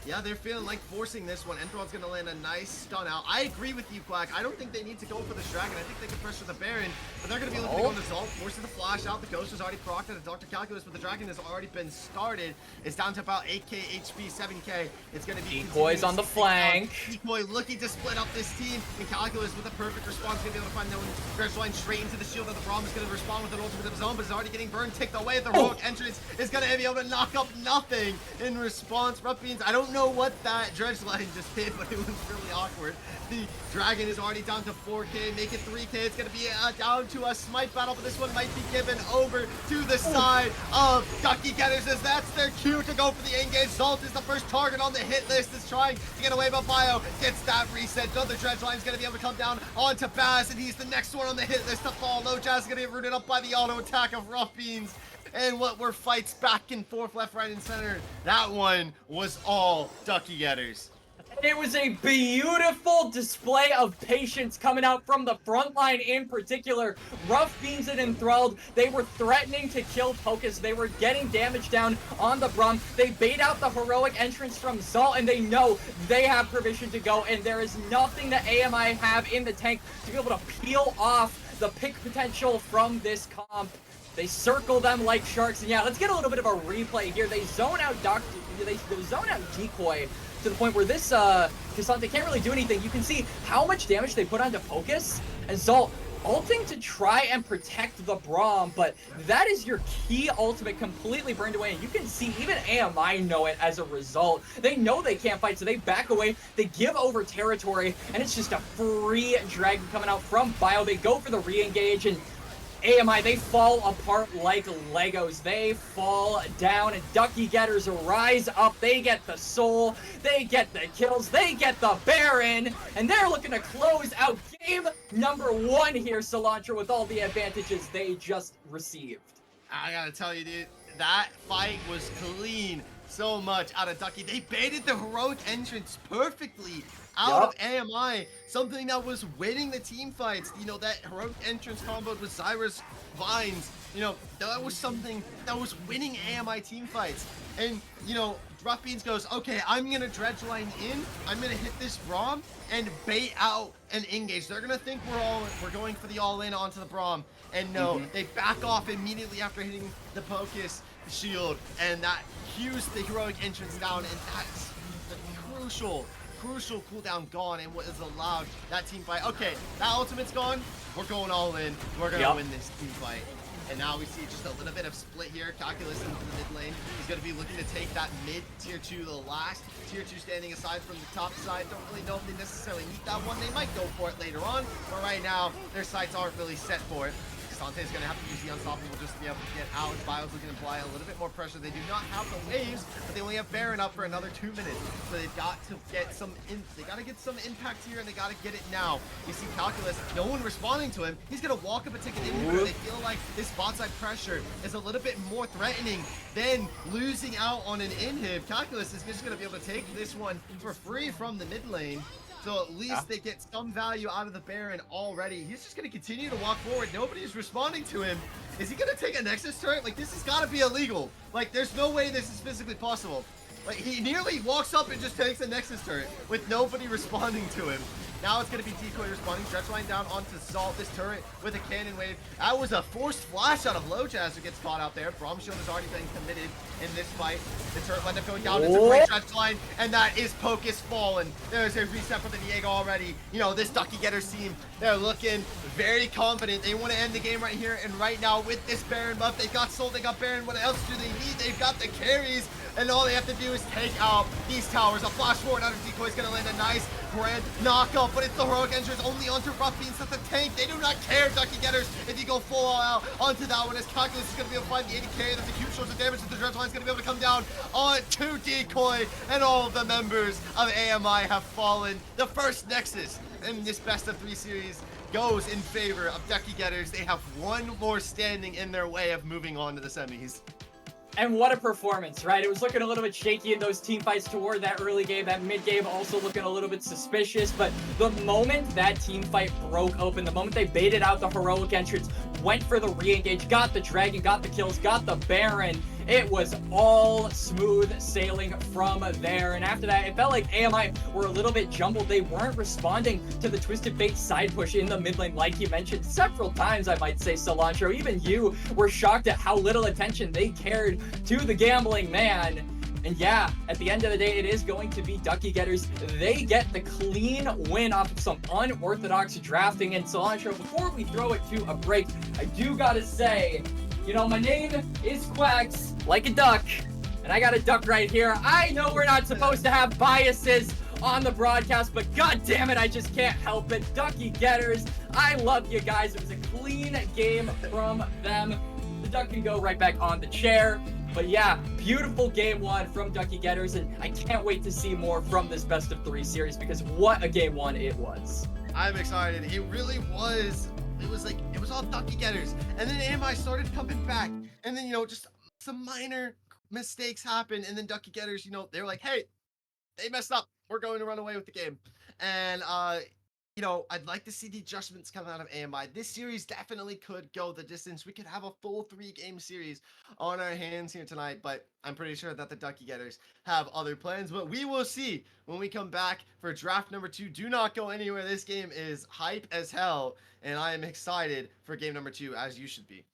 Yeah, they're feeling like forcing this one. Enthrall's gonna land a nice stun out. I agree with you, Quack. I don't think they need to go for the Dragon. I think they can pressure the Baron, but they're gonna be looking to go into Zalt, forces the flash out. The Ghost is already procced at Dr. Calculus, but the Dragon has already been started. It's down to about 8k HP, 7k. It's gonna be Decoys on the flank. Decoy looking to split up this team, and Calculus with a perfect response gonna be able to find that one. Dredge line straight into the shield of the Braum is gonna respond with an ultimate of his own, but is already getting burned, ticked away. The heroic entrance is gonna be able to knock up nothing in response. Rough Beans, I don't know what that Dredge line just did, but it was really awkward. The Dragon is already down to 4k, make it 3k. It's gonna be down to a smite battle, but this one might be given over to the side of Duckie Getters, as that's their cue to go for the engage. Zalt is the first target on the hit list, is trying to get away, but Bio gets that reset. Another Dredge line is gonna be able to come down onto Baz, and he's the next one on the hit list to fall. Low Jazz is gonna get rooted up by the auto attack of Rough Beans. And what were fights back and forth, left, right, and center, that one was all Duckie Getters. It was a beautiful display of patience coming out from the front line in particular. Rough Beans and Enthralled, they were threatening to kill Pocus. They were getting damage down on the Brom. They bait out the heroic entrance from Zalt, and they know they have permission to go, and there is nothing that AMI have in the tank to be able to peel off the pick potential from this comp. They circle them like sharks, and yeah, let's get a little bit of a replay here. They zone out they zone out Decoy to the point where this Cassante can't really do anything. You can see how much damage they put onto Pocus, and Zalt ulting to try and protect the Braum, but that is your key ultimate completely burned away, and you can see even AMI know it as a result. They know they can't fight, so they back away, they give over territory, and it's just a free dragon coming out from Bio. They go for the re-engage, and AMI, they fall apart like Legos. They fall down, and Duckie Getters rise up. They get the soul, they get the kills, they get the Baron, and they're looking to close out game number 1 here, Cilantro, with all the advantages they just received. I gotta tell you, dude, that fight was clean so much out of Duckie. They baited the heroic entrance perfectly out of AMI, something that was winning the team fights. You know, that heroic entrance comboed with Zyra's Vines, you know, that was something that was winning AMI team fights. And, you know, Rough Beans goes, okay, I'm gonna dredge line in, I'm gonna hit this Braum and bait out an engage. They're gonna think we're going for the all-in onto the Braum. And no, they back off immediately after hitting the Pocus shield, and that cues the heroic entrance down, and that's the crucial cooldown gone, and what has allowed that team fight. Okay, that ultimate's gone, we're going all in, we're gonna win this team fight. And now we see just a little bit of split here. Calculus into the mid lane. He's going to be looking to take that mid tier 2, the last tier 2 standing aside from the top side. Don't really know if they necessarily need that one. They might go for it later on, but right now their sights aren't really set for it. Sante is going to have to use the Unstoppable just to be able to get out. Bio's looking to apply a little bit more pressure. They do not have the waves, but they only have Baron up for another 2 minutes. So they've got to get some some impact here, and they got to get it now. You see Calculus, no one responding to him. He's going to walk up and take an inhibitor. They feel like this bot side pressure is a little bit more threatening than losing out on an inhib. Calculus is just going to be able to take this one for free from the mid lane. So at least they get some value out of the Baron already. He's just going to continue to walk forward. Nobody's responding to him. Is he going to take a Nexus turret? Like, this has got to be illegal. Like, there's no way this is physically possible. Like, he nearly walks up and just takes a Nexus turret with nobody responding to him. Now it's going to be Decoy responding. Stretch line down onto Zalt. This turret with a cannon wave. That was a forced flash out of Lojaz who gets caught out there. Braum Shield has already been committed in this fight. The turret will end up going down. It's a great stretch line, and that is Pocus fallen. There's a reset for the Diego already. You know, this Duckie Getters team, they're looking very confident. They want to end the game right here and right now with this Baron buff. They've got Soul, they got Baron. What else do they need? They've got the carries, and all they have to do is take out these towers. A flash forward out of Decoy is going to land a nice grand knockoff, but it's the heroic entrance only onto Rough Beans. That's the tank. They do not care, Duckie Getters, if you go full all out onto that one, as Calculus is going to be able to find the 80 carry. That's a huge source of damage that the Dredge line is going to be able to come down onto Decoy, and all of the members of AMI have fallen. The first Nexus in this best of 3 series goes in favor of Duckie Getters. They have one more standing in their way of moving on to the semis. And what a performance, right? It was looking a little bit shaky in those team fights toward that early game. That mid game also looking a little bit suspicious. But the moment that team fight broke open, the moment they baited out the heroic entrance, went for the re-engage, got the dragon, got the kills, got the Baron, it was all smooth sailing from there. And after that, it felt like AMI were a little bit jumbled. They weren't responding to the Twisted Fate side push in the mid lane, like you mentioned several times, I might say, Cilantro. Even you were shocked at how little attention they cared to the gambling man. And yeah, at the end of the day, it is going to be Duckie Getters. They get the clean win off of some unorthodox drafting. And Cilantro, before we throw it to a break, I do gotta say, you know, my name is Quacks, like a duck, and I got a duck right here. I know we're not supposed to have biases on the broadcast, but god damn it, I just can't help it. Duckie Getters, I love you guys. It was a clean game from them. The duck can go right back on the chair. But yeah, beautiful game 1 from Duckie Getters, and I can't wait to see more from this best of 3 series, because what a game 1 it was. I'm excited. It really was. It was all Duckie Getters, and then AMI started coming back, and then, you know, just some minor mistakes happened, and then Duckie Getters, you know, they were like, hey, they messed up. We're going to run away with the game. And you know, I'd like to see the adjustments come out of AMI. This series definitely could go the distance. We could have a full 3-game series on our hands here tonight, but I'm pretty sure that the Ducky Getters have other plans. But we will see when we come back for draft number 2. Do not go anywhere. This game is hype as hell, and I am excited for game number 2, as you should be.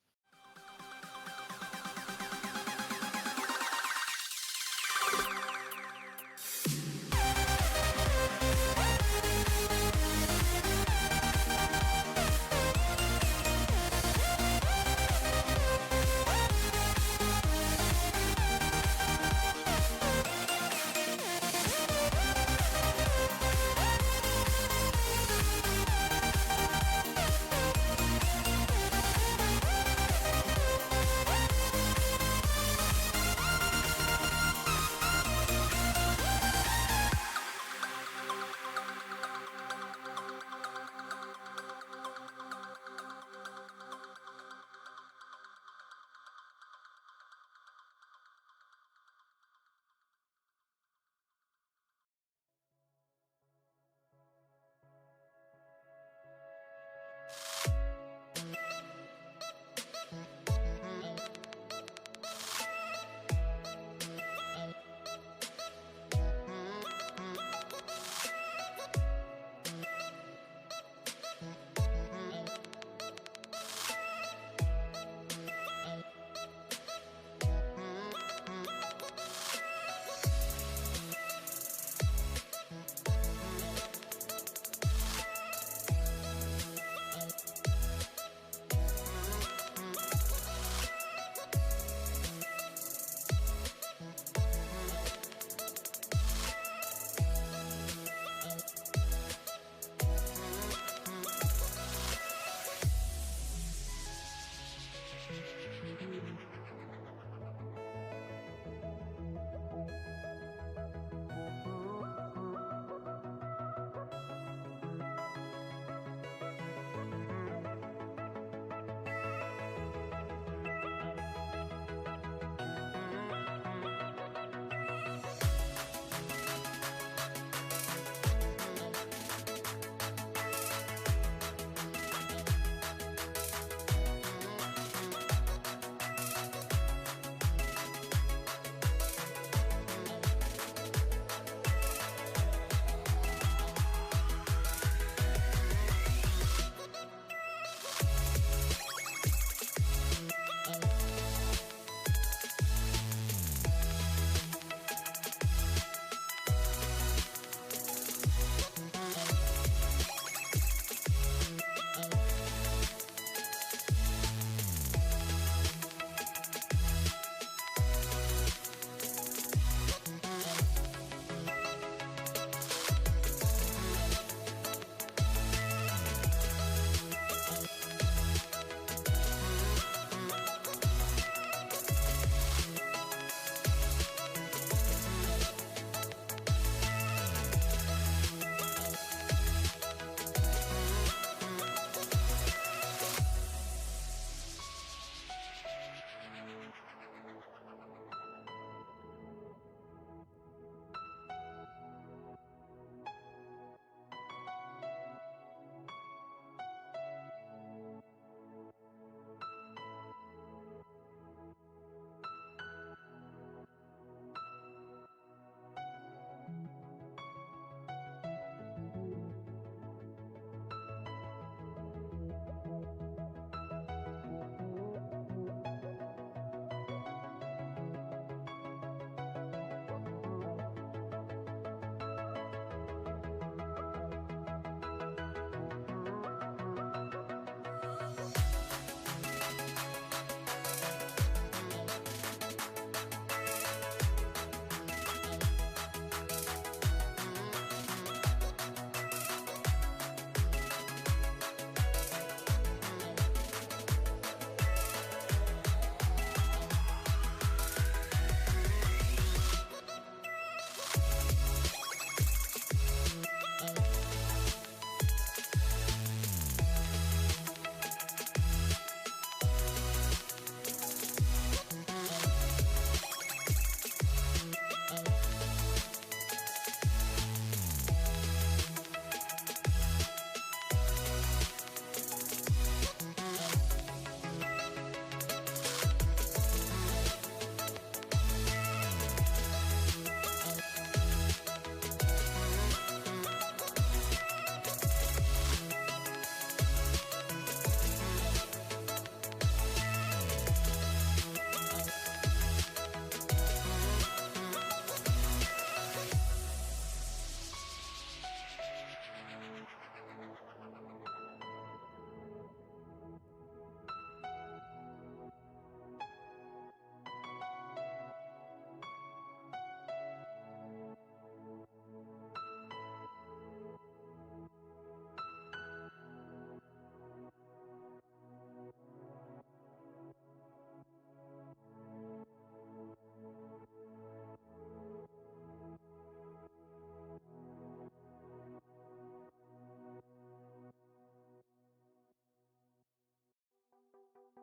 All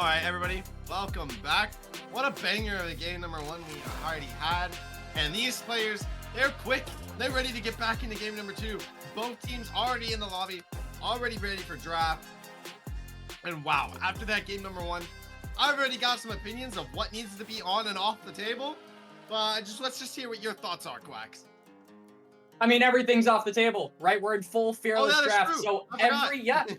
right, everybody, welcome back. What a banger of a game number one we already had. And these players, they're quick. They're ready to get back into game number two. Both teams already in the lobby, already ready for draft. And wow, after that game number one, I've already got some opinions of what needs to be on and off the table. But let's just hear what your thoughts are, Quacks. I mean, everything's off the table, right? We're in full fearless draft. True.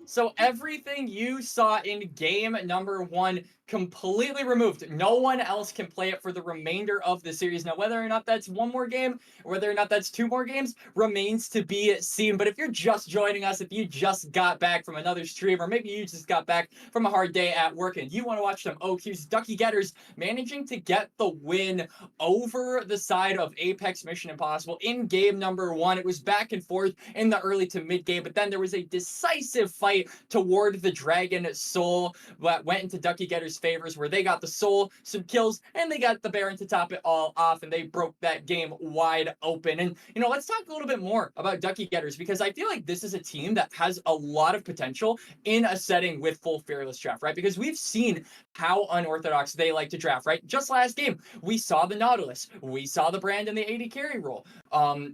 So everything you saw in game number one completely removed. No one else can play it for the remainder of the series. Now, whether or not that's one more game, or whether or not that's two more games, remains to be seen. But if you're just joining us, if you just got back from another stream, or maybe you just got back from a hard day at work and you want to watch some OQs, Duckie Getters managing to get the win over the side of Apex Mission Impossible in game number one. It was back and forth in the early to mid game, but then there was a decisive fight toward the Dragon Soul that went into Duckie Getters' favors, where they got the Soul, some kills, and they got the Baron to top it all off, and they broke that game wide open. And, you know, let's talk a little bit more about Duckie Getters, because I feel like this is a team that has a lot of potential in a setting with full fearless draft, right? Because we've seen how unorthodox they like to draft, right? Just last game, we saw the Nautilus, we saw the Brand in the 80 carry role.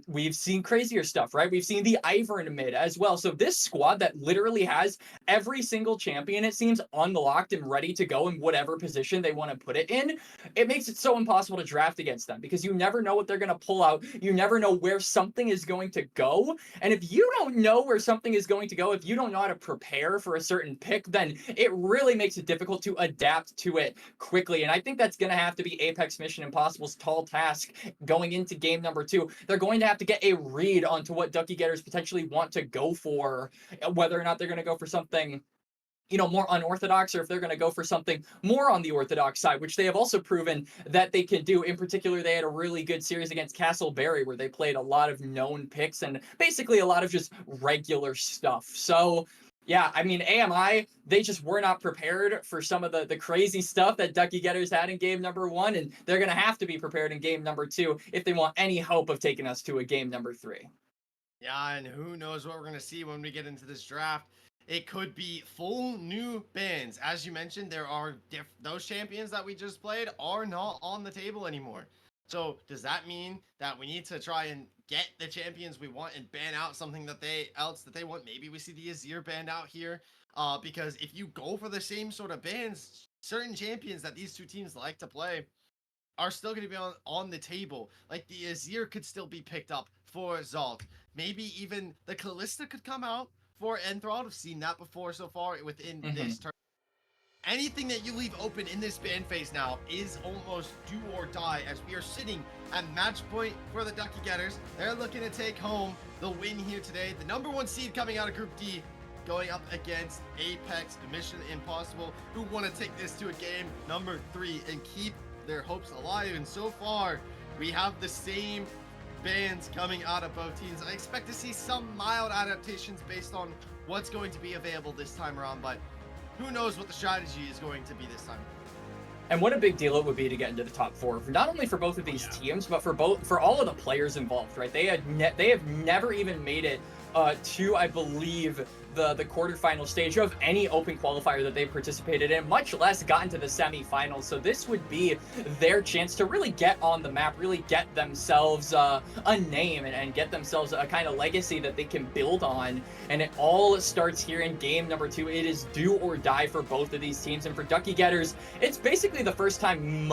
We've seen crazier stuff, right? We've seen the Ivern mid as well. So this squad that literally has every single champion, it seems, unlocked and ready to go in whatever position they want to put it in, it makes it so impossible to draft against them, because you never know what they're going to pull out. You never know where something is going to go. And if you don't know where something is going to go, if you don't know how to prepare for a certain pick, then it really makes it difficult to adapt to it quickly. And I think that's going to have to be Apex Mission Impossible's tall task going into game number two. They're going to have to get a read onto what Duckie Getters potentially want to go for, whether or not they're going to go for something, you know, more unorthodox, or if they're going to go for something more on the orthodox side, which they have also proven that they can do. In particular, they had a really good series against Castleberry, where they played a lot of known picks and basically a lot of just regular stuff. So yeah, I mean, AMI, they just were not prepared for some of the crazy stuff that Duckie Getters had in game number one, and they're going to have to be prepared in game number two if they want any hope of taking us to a game number three. Yeah, and who knows what we're going to see when we get into this draft. It could be full new bans. As you mentioned, there are those champions that we just played are not on the table anymore. So does that mean that we need to try and get the champions we want and ban out something that they want? Maybe we see the Azir banned out here. Because if you go for the same sort of bans, certain champions that these two teams like to play are still going to be on the table. Like the Azir could still be picked up for Zalt. Maybe even the Kalista could come out for Enthralled. I've seen that before so far within this turn. Anything that you leave open in this ban phase now is almost do or die, as we are sitting at match point for the Duckie Getters. They're looking to take home the win here today. The number one seed coming out of Group D, going up against Apex Mission Impossible, who want to take this to a game number 3 and keep their hopes alive. And so far, we have the same bans coming out of both teams. I expect to see some mild adaptations based on what's going to be available this time around, but who knows what the strategy is going to be this time. And what a big deal it would be to get into the top 4, not only for both of these teams, but for all of the players involved, right? They have never even made it to, I believe, the quarterfinal stage of any open qualifier that they've participated in, much less gotten to the semifinals. So this would be their chance to really get on the map, really get themselves a name and get themselves a kind of legacy that they can build on. And it all starts here in game number 2. It is do or die for both of these teams. And for Duckie Getters, it's basically the first time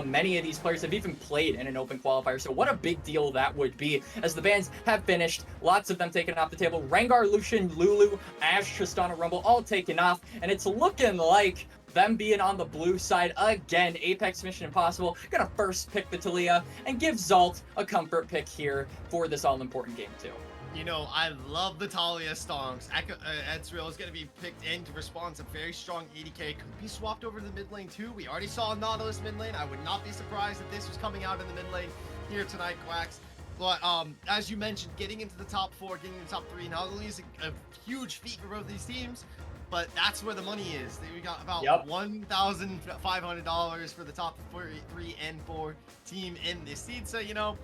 many of these players have even played in an open qualifier. So what a big deal that would be, as the bans have finished, lots of them taken off the table. Rengar, Lucian, Lulu, Ashe, Tristana, Rumble, all taken off, and it's looking like them being on the blue side again. Apex Mission Impossible gonna first pick the Taliyah and give Zalt a comfort pick here for this all-important game too. You know, I love the Taliyah stonks. Ezreal is going to be picked in to respond to very strong 80k. Could be swapped over to the mid lane too. We already saw Nautilus mid lane. I would not be surprised if this was coming out in the mid lane here tonight, Quacks. But as you mentioned, getting into the top 4, getting into the top 3, not only is it a huge feat for both these teams, but that's where the money is. We got about $1,500 for the top 3 and 4 team in this seed. So, you know,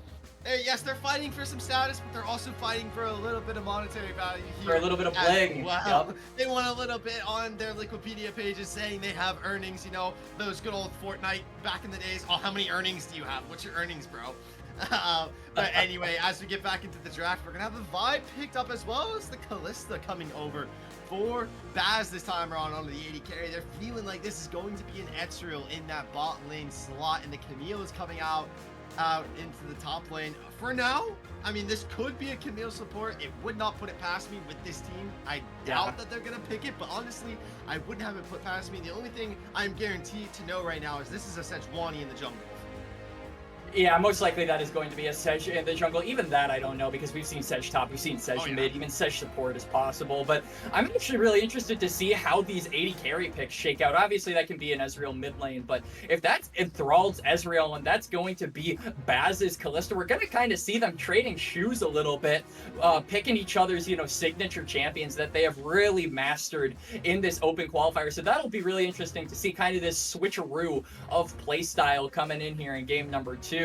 yes, they're fighting for some status, but they're also fighting for a little bit of monetary value here. For a little bit of bling. Well, Yep. they want a little bit on their Wikipedia pages saying they have earnings. You know, those good old Fortnite back in the days. Oh, how many earnings do you have? What's your earnings, bro? But anyway, as we get back into the draft, we're gonna have the Vibe picked up as well as the Callista coming over for Baz this time around onto the 80 carry. They're feeling like this is going to be an Ezreal in that bot lane slot, and the Camille is coming out into the top lane. For now, I mean, this could be a Camille support. It would not put it past me with this team. I doubt that they're gonna pick it, but honestly, I wouldn't have it put past me. The only thing I'm guaranteed to know right now is this is a Sejuani in the jungle. Yeah, most likely that is going to be a Sedge in the jungle. Even that I don't know, because we've seen Sedge top, we've seen Sedge mid, even Sedge support is possible. But I'm actually really interested to see how these 80 carry picks shake out. Obviously that can be an Ezreal mid lane, but if that's Enthralled Ezreal and that's going to be Baz's Callista, we're going to kind of see them trading shoes a little bit, picking each other's, you know, signature champions that they have really mastered in this open qualifier. So that'll be really interesting to see kind of this switcheroo of playstyle coming in here in game number 2.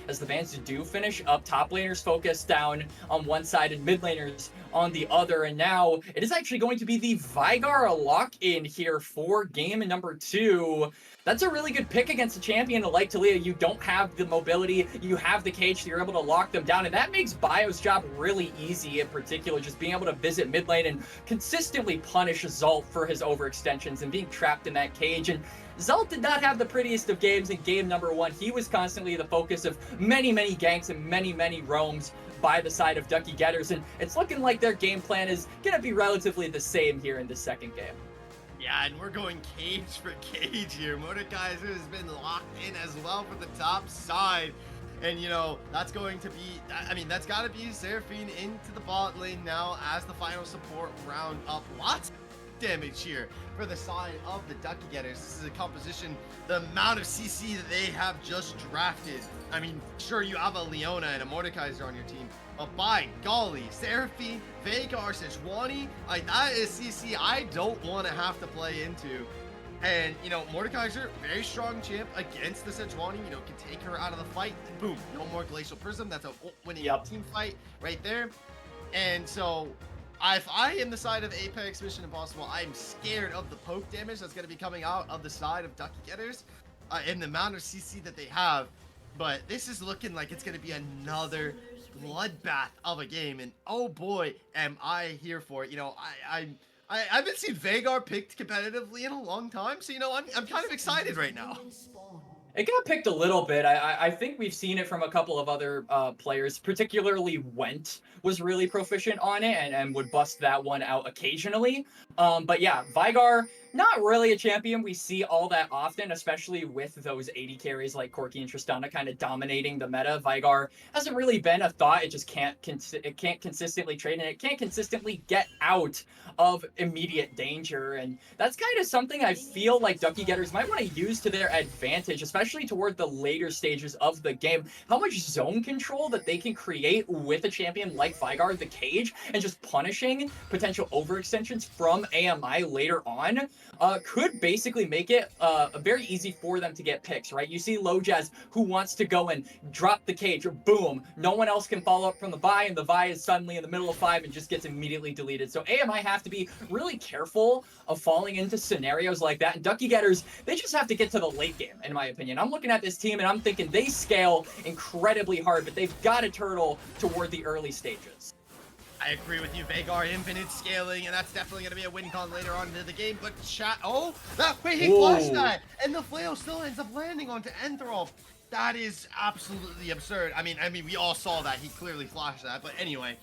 As the Vans do finish up, top laners focus down on one side and mid laners on the other, and now it is actually going to be the Veigar lock-in here for game number 2. That's a really good pick against a champion like Taliyah. You don't have the mobility, you have the cage, so you're able to lock them down, and that makes Bio's job really easy, in particular, just being able to visit mid lane and consistently punish Zalt for his overextensions and being trapped in that cage. And Zalt did not have the prettiest of games in game number 1. He was constantly the focus of many ganks and many roams by the side of Duckie getters, and it's looking like their game plan is going to be relatively the same here in the second game. Yeah, and we're going cage for cage here. Mordekaiser has been locked in as well for the top side. And, you know, that's going to be, I mean, that's got to be Seraphine into the bot lane now as the final support round up. Lots of damage here for the side of the Duckie getters. This is a composition, the amount of CC that they have just drafted. I mean, sure, you have a Leona and a Mordekaiser on your team, but by golly, Seraphine, Veigar, Sejuani, like that is CC I don't want to have to play into. And, you know, Mordekaiser, very strong champ against the Sejuani, you know, can take her out of the fight. Boom, no more Glacial Prism. That's a winning team fight right there. And so, if I am the side of Apex Mission Impossible, I'm scared of the poke damage that's going to be coming out of the side of Duckie getters and the amount of CC that they have. But this is looking like it's going to be another bloodbath of a game. And oh boy, am I here for it. You know, I haven't seen Veigar picked competitively in a long time. So, you know, I'm kind of excited right now. It got picked a little bit. I think we've seen it from a couple of other players, particularly Went was really proficient on it and would bust that one out occasionally. But yeah, Veigar, not really a champion we see all that often, especially with those 80 carries like Corki and Tristana kind of dominating the meta. Veigar hasn't really been a thought. It just can't consistently trade, and it can't consistently get out of immediate danger. And that's kind of something I feel like Duckie getters might want to use to their advantage, especially toward the later stages of the game. How much zone control that they can create with a champion like Veigar, the cage, and just punishing potential overextensions from AMI later on could basically make it very easy for them to get picks, right? You see Lojaz, who wants to go and drop the cage, boom, no one else can follow up from the Vi, and the Vi is suddenly in the middle of 5 and just gets immediately deleted. So AMI have to be really careful of falling into scenarios like that, and Duckie getters, they just have to get to the late game, in my opinion. I'm looking at this team and I'm thinking they scale incredibly hard, but they've got to turtle toward the early stages. I agree with you, Veigar, infinite scaling, and that's definitely going to be a win con later on in the game, but wait, he flashed that, and the flail still ends up landing onto Enthrall. That is absolutely absurd. I mean, we all saw that. He clearly flashed that, but anyway,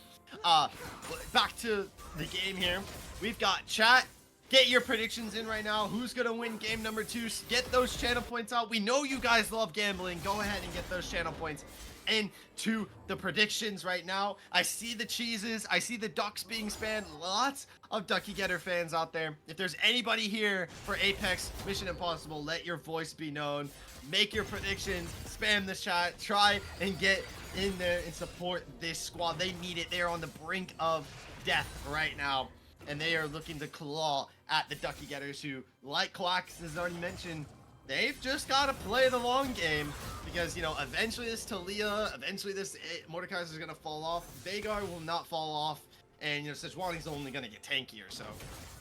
back to the game here. We've got chat. Get your predictions in right now. Who's going to win game number 2? Get those channel points out. We know you guys love gambling. Go ahead and get those channel points into the predictions right now. I see the cheeses. I see the ducks being spammed. Lots of Duckie getter fans out there. If there's anybody here for Apex Mission Impossible, let your voice be known. Make your predictions. Spam the chat. Try and get in there and support this squad. They need it. They're on the brink of death right now, and they are looking to claw at the Ducky Getters, who, like Quax has already mentioned, they've just got to play the long game, because, you know, eventually this Talia, eventually this Mordekaiser is going to fall off. Veigar will not fall off, and, you know, Sejuani's only going to get tankier, so.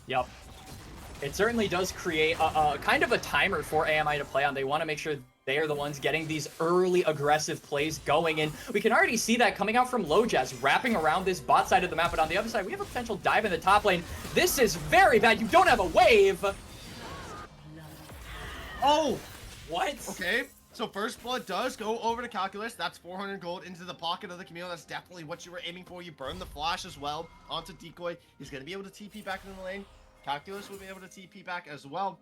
Yep. It certainly does create a kind of a timer for AMI to play on. They want to make sure they are the ones getting these early aggressive plays going, and we can already see that coming out from Lojaz, wrapping around this bot side of the map, but on the other side, we have a potential dive in the top lane. This is very bad. You don't have a wave. Oh! What? Okay, so First Blood does go over to Calculus. That's 400 gold into the pocket of the Camille. That's definitely what you were aiming for. You burn the flash as well onto Decoy. He's going to be able to TP back into the lane. Calculus will be able to TP back as well.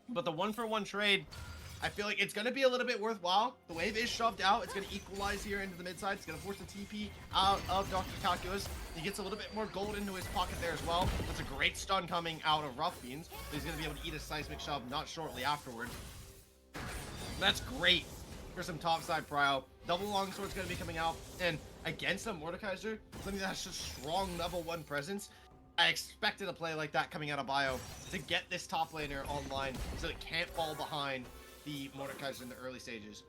But the 1-for-1 trade, I feel like it's going to be a little bit worthwhile. The wave is shoved out. It's going to equalize here into the mid side. It's going to force the TP out of Dr. Calculus. He gets a little bit more gold into his pocket there as well. That's a great stun coming out of Rough Beans. So he's going to be able to eat a seismic shove not shortly afterward. That's great for some topside prio. Double longsword's going to be coming out. And against a Mordekaiser, something that has just strong level 1 presence, I expected a play like that coming out of Bio to get this top laner online so it can't fall behind the Mordekaiser in the early stages.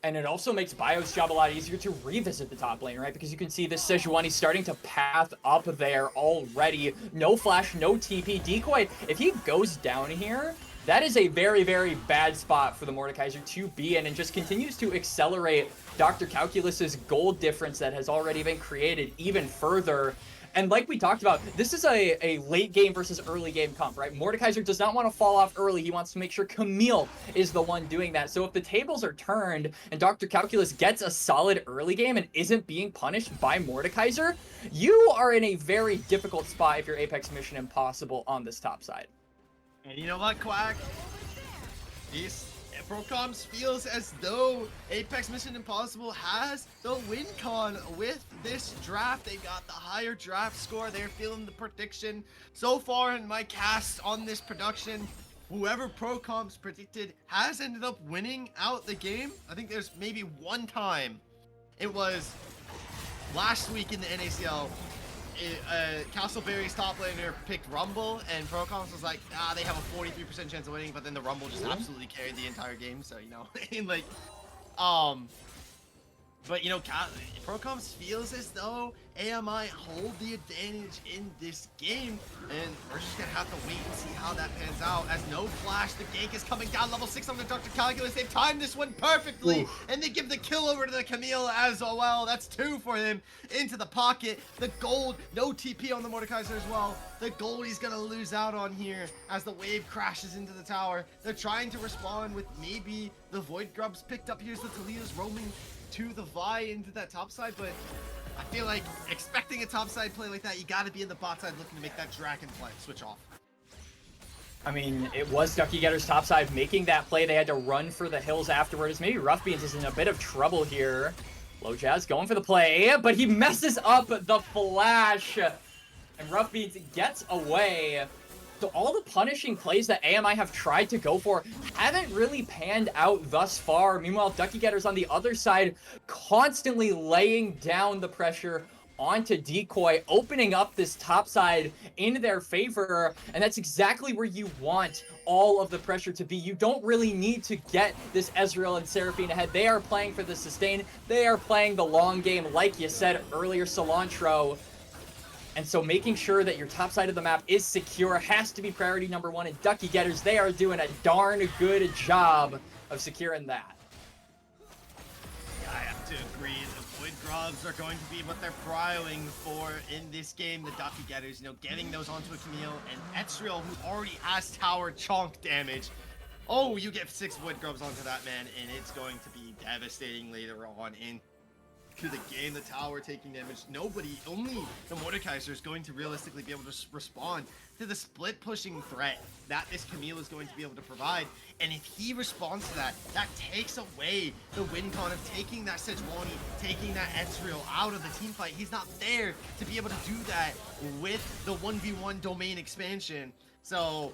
And it also makes Bio's job a lot easier to revisit the top lane, right? Because you can see this Sejuani starting to path up there already. No flash, no TP. Decoy, if he goes down here, that is a very, very bad spot for the Mordekaiser to be in, and just continues to accelerate Dr. Calculus's gold difference that has already been created even further. And like we talked about, this is a late game versus early game comp, right? Mordekaiser does not want to fall off early. He wants to make sure Camille is the one doing that. So if the tables are turned and Dr. Calculus gets a solid early game and isn't being punished by Mordekaiser, you are in a very difficult spot if you're Apex Mission Impossible on this top side. And you know what, Quack? Procoms feels as though Apex Mission Impossible has the win con with this draft. They got the higher draft score. They're feeling the prediction. So far in my cast on this production, whoever Procoms predicted has ended up winning out the game. I think there's maybe one time. It was last week in the NACL. Castleberry's top laner picked Rumble, and Procoms was like, they have a 43% chance of winning, but then the Rumble just absolutely carried the entire game, so, you know, like, but, you know, Procoms feels as though AMI hold the advantage in this game, and we're just gonna have to wait and see how that pans out. As no flash, the gank is coming down, level 6 on the Dr. Calculus. They've timed this one perfectly, and they give the kill over to the Camille as well. That's 2 for him into the pocket. The gold, no TP on the Mordekaiser as well. The gold he's gonna lose out on here as the wave crashes into the tower. They're trying to respond with maybe the Void Grubs picked up. Here's the Talia's roaming to the Vi into that top side, but I feel like expecting a top side play like that, you gotta be in the bot side looking to make that Dragon play switch off. I mean, it was Ducky Getter's top side making that play. They had to run for the hills afterwards. Maybe Rough Beans is in a bit of trouble here. Lojaz going for the play, but he messes up the flash, and Rough Beans gets away. So all the punishing plays that AMI have tried to go for haven't really panned out thus far. Meanwhile, Ducky Getters on the other side constantly laying down the pressure onto Decoy, opening up this top side in their favor, and that's exactly where you want all of the pressure to be. You don't really need to get this Ezreal and Seraphine ahead. They are playing for the sustain. They are playing the long game, like you said earlier, Cilantro. And so making sure that your top side of the map is secure has to be priority number 1, and Ducky Getters, they are doing a darn good job of securing that. I have to agree. The Void Grubs are going to be what they're prioing for in this game. The Ducky Getters, you know, getting those onto a Camille, and Ezreal, who already has tower chonk damage. Oh, you get 6 Void Grubs onto that man, and it's going to be devastating later on in to the game. The tower taking damage. Nobody, only the Mordekaiser is going to realistically be able to respond to the split pushing threat that this Camille is going to be able to provide. And if he responds to that, that takes away the win con of taking that Sejuani, taking that Ezreal out of the team fight. He's not there to be able to do that with the 1v1 domain expansion. So,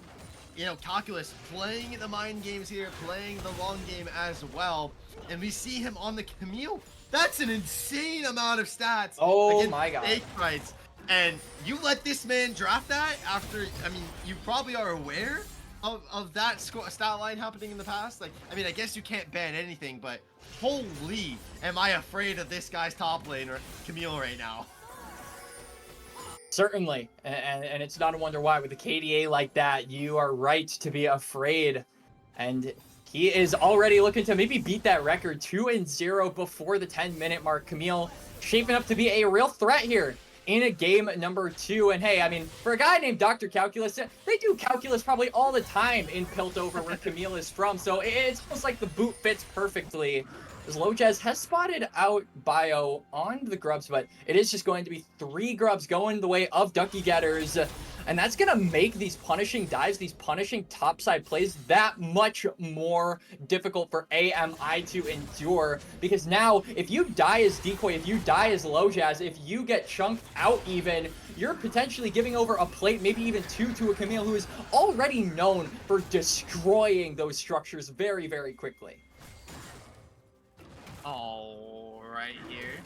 you know, Calculus playing the mind games here, playing the long game as well. And we see him on the Camille That's an insane amount of stats. Oh against my god. Snake Fights. And you let this man draft that after, I mean, you probably are aware of that stat line happening in the past. Like, I mean, I guess you can't ban anything, but holy, am I afraid of this guy's top lane, or Camille, right now. Certainly, and it's not a wonder why. With a KDA like that, you are right to be afraid. And he is already looking to maybe beat that record, 2-0 before the 10-minute mark. Camille shaping up to be a real threat here in a game number 2. And hey, I mean, for a guy named Dr. Calculus, they do calculus probably all the time in Piltover, where Camille is from. So it's almost like the boot fits perfectly. As Lojaz has spotted out Bio on the grubs, but it is just going to be 3 grubs going the way of Duckie Getters. And that's going to make these punishing dives, these punishing topside plays, that much more difficult for AMI to endure. Because now, if you die as Decoy, if you die as Lojaz, if you get chunked out even, you're potentially giving over a plate, maybe even 2, to a Camille who is already known for destroying those structures very, very quickly. Oh, right here.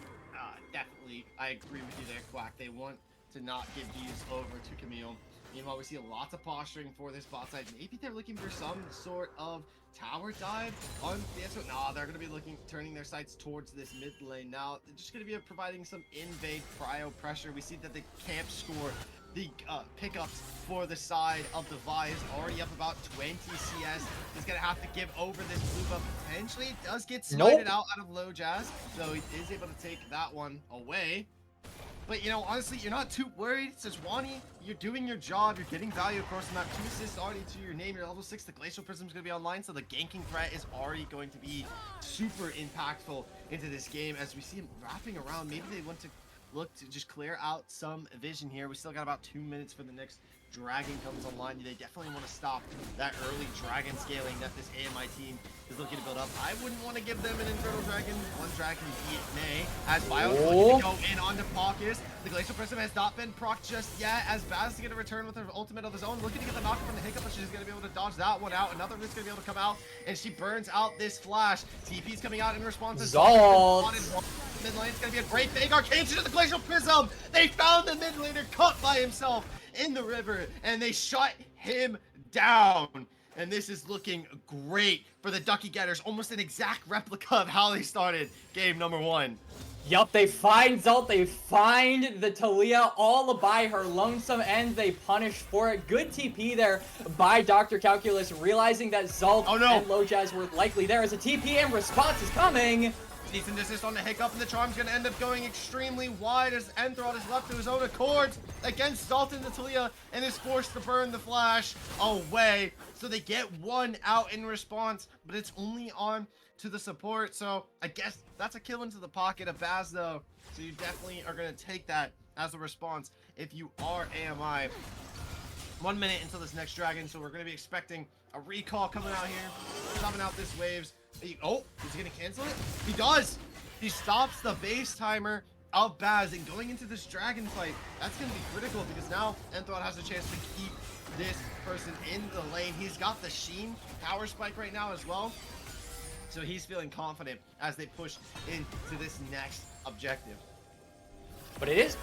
Definitely, I agree with you there, Quack. They want to not give these over to Camille. Meanwhile, we see lots of posturing for this bot side. Maybe they're looking for some sort of tower dive on the SO. No, they're going to be turning their sights towards this mid lane now. They're just going to be providing some invade cryo pressure. We see that the camp score, the pickups for the side of the Vi is already up about 20 CS. He's going to have to give over this blue buff. Potentially, it does get smited out of Lojaz, so he is able to take that one away. But, you know, honestly, you're not too worried. Sejuani, you're doing your job. You're getting value across the map. 2 assists already to your name. You're level 6. The Glacial Prism is going to be online, so the ganking threat is already going to be super impactful into this game. As we see him wrapping around, maybe they want to look to just clear out some vision here. We still got about 2 minutes for the next dragon comes online. They definitely want to stop that early dragon scaling that this AMI team is looking to build up. I wouldn't want to give them an Infernal Dragon. One dragon be it may. As Bio is looking to go in onto Paucus. The Glacial Prism has not been procced just yet, as Baz is going to return with her ultimate of his own. Looking to get the knock from the Hiccup, but she's going to be able to dodge that one out. Another risk going to be able to come out, and she burns out this flash. TP's coming out in response to Zalt. Mid lane. It's going to be a great big arcane to the Glacial Prism. They found the mid laner cut by himself in the river, and they shut him down. And this is looking great for the Duckie Getters. Almost an exact replica of how they started game number 1. Yup, they find Zalt, they find the Talia all by her lonesome, and they punish for it. Good TP there by Dr. Calculus, realizing that Zalt and Lojaz were likely there as a TP and response is coming. Cease and desist on the Hiccup, and the Charm's going to end up going extremely wide as Enthrod is left to his own accord against Zalt and Natalia, and is forced to burn the flash away. So they get 1 out in response, but it's only on to the support. So I guess that's a kill into the pocket of Baz, though. So you definitely are going to take that as a response if you are AMI. 1 minute until this next dragon, so we're going to be expecting a recall coming out here, coming out this waves. Oh, is he gonna cancel it? He does! He stops the base timer of Baz, and going into this dragon fight, that's gonna be critical because now Enthrod has a chance to keep this person in the lane. He's got the Sheen power spike right now as well, so he's feeling confident as they push into this next objective. But it is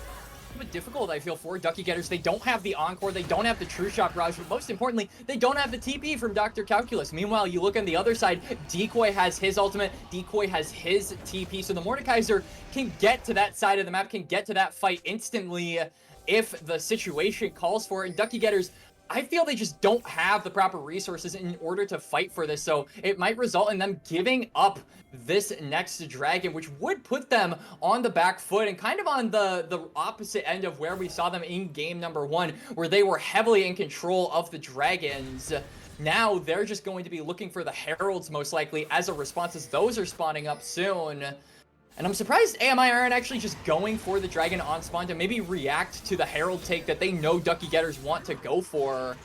bit difficult, I feel, for Duckie Getters. They don't have the Encore, they don't have the True Shot barrage, but most importantly, they don't have the TP from Dr. Calculus. Meanwhile, you look on the other side, Decoy has his ultimate, Decoy has his TP, so the Mordekaiser can get to that side of the map, can get to that fight instantly if the situation calls for it. And Duckie Getters, I feel they just don't have the proper resources in order to fight for this, so it might result in them giving up this next dragon, which would put them on the back foot and kind of on the opposite end of where we saw them in game number 1, where they were heavily in control of the dragons. Now they're just going to be looking for the heralds most likely as a response, as those are spawning up soon. And I'm surprised AMI aren't actually just going for the dragon on spawn to maybe react to the herald take that they know Duckie Getters want to go for.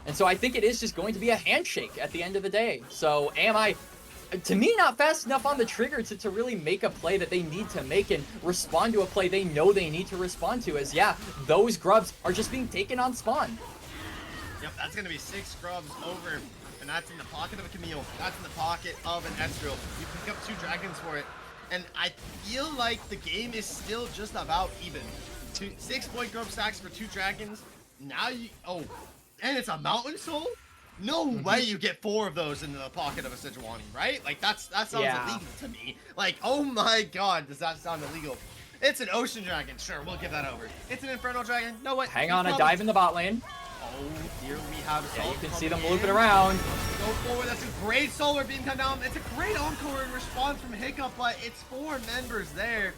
And so I think it is just going to be a handshake at the end of the day. So AMI, to me, not fast enough on the trigger to really make a play that they need to make and respond to a play they know they need to respond to, as yeah, those grubs are just being taken on spawn. Yep, that's going to be 6 scrubs over, and that's in the pocket of a Camille. That's in the pocket of an Ezreal. You pick up 2 dragons for it. And I feel like the game is still just about even. 6-point grub stacks for 2 dragons. Now you, oh, and it's a mountain soul? No way you get 4 of those into the pocket of a Sejuani, right? Like that sounds illegal to me. Like, oh my god, does that sound illegal? It's an ocean dragon, sure, we'll give that over. It's an infernal dragon, no what? Hang on, a dive in the bot lane. Oh, here we have Yeah, you can see them looping around. Go forward, that's a great solar beam come down. It's a great encore in response from Hiccup, but it's 4 members there.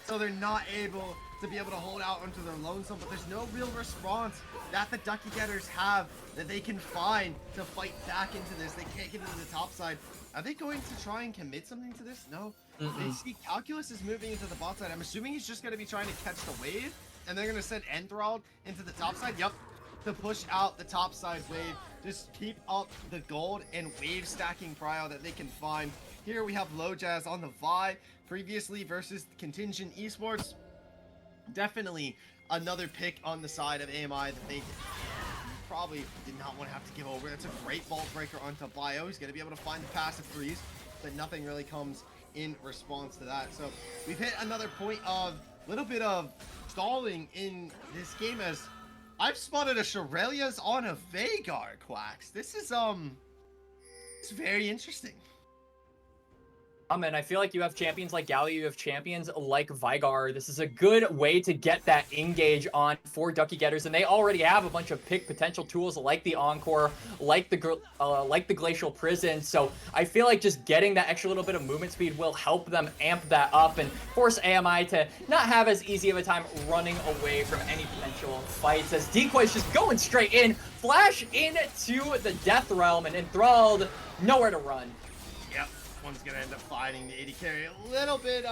So they're not able to be able to hold out onto their lonesome, but there's no real response that the Ducky Getters have that they can find to fight back into this. They can't get into the top side. Are they going to try and commit something to this? No. They see Calculus is moving into the bot side. I'm assuming he's just going to be trying to catch the wave, and they're going to send Enthralled into the top side. Yep. To push out the top side wave. Just keep up the gold and wave stacking prio that they can find. Here we have Low Jazz on the Vi previously versus Contingent Esports. Definitely another pick on the side of AMI that they probably did not want to have to give over. That's a great vault breaker onto Bio. He's going to be able to find the passive threes, but nothing really comes in response to that. So we've hit another point of a little bit of stalling in this game as I've spotted a Shirelia's on a Vhagar, Quacks. This is it's very interesting. And I feel like you have champions like Galio, you have champions like Vhagar. This is a good way to get that engage on for Ducky Getters, and they already have a bunch of pick potential tools like the Encore, like the Glacial Prison. So I feel like just getting that extra little bit of movement speed will help them amp that up and force AMI to not have as easy of a time running away from any potential fights. As Decoy's just going straight in, flash into the Death Realm, and Enthralled, nowhere to run. Yep. One's gonna end up fighting the 80 carry a little bit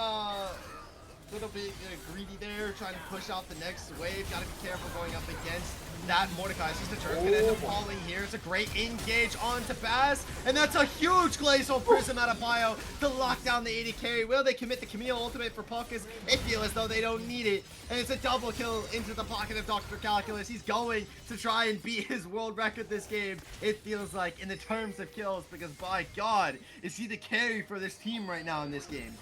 greedy there, trying to push out the next wave. Gotta be careful going up against that Mordekaiser's. The turret gonna end up falling here. It's a great engage onto Baz, and that's a huge Glacial Prism out of Bio to lock down the 80 carry. Will they commit the Camille ultimate for Puckus? They feel as though they don't need it, and it's a double kill into the pocket of Dr. Calculus. He's going to try and beat his world record this game, it feels like, in the terms of kills, because by God, is he the carry for this team right now in this game.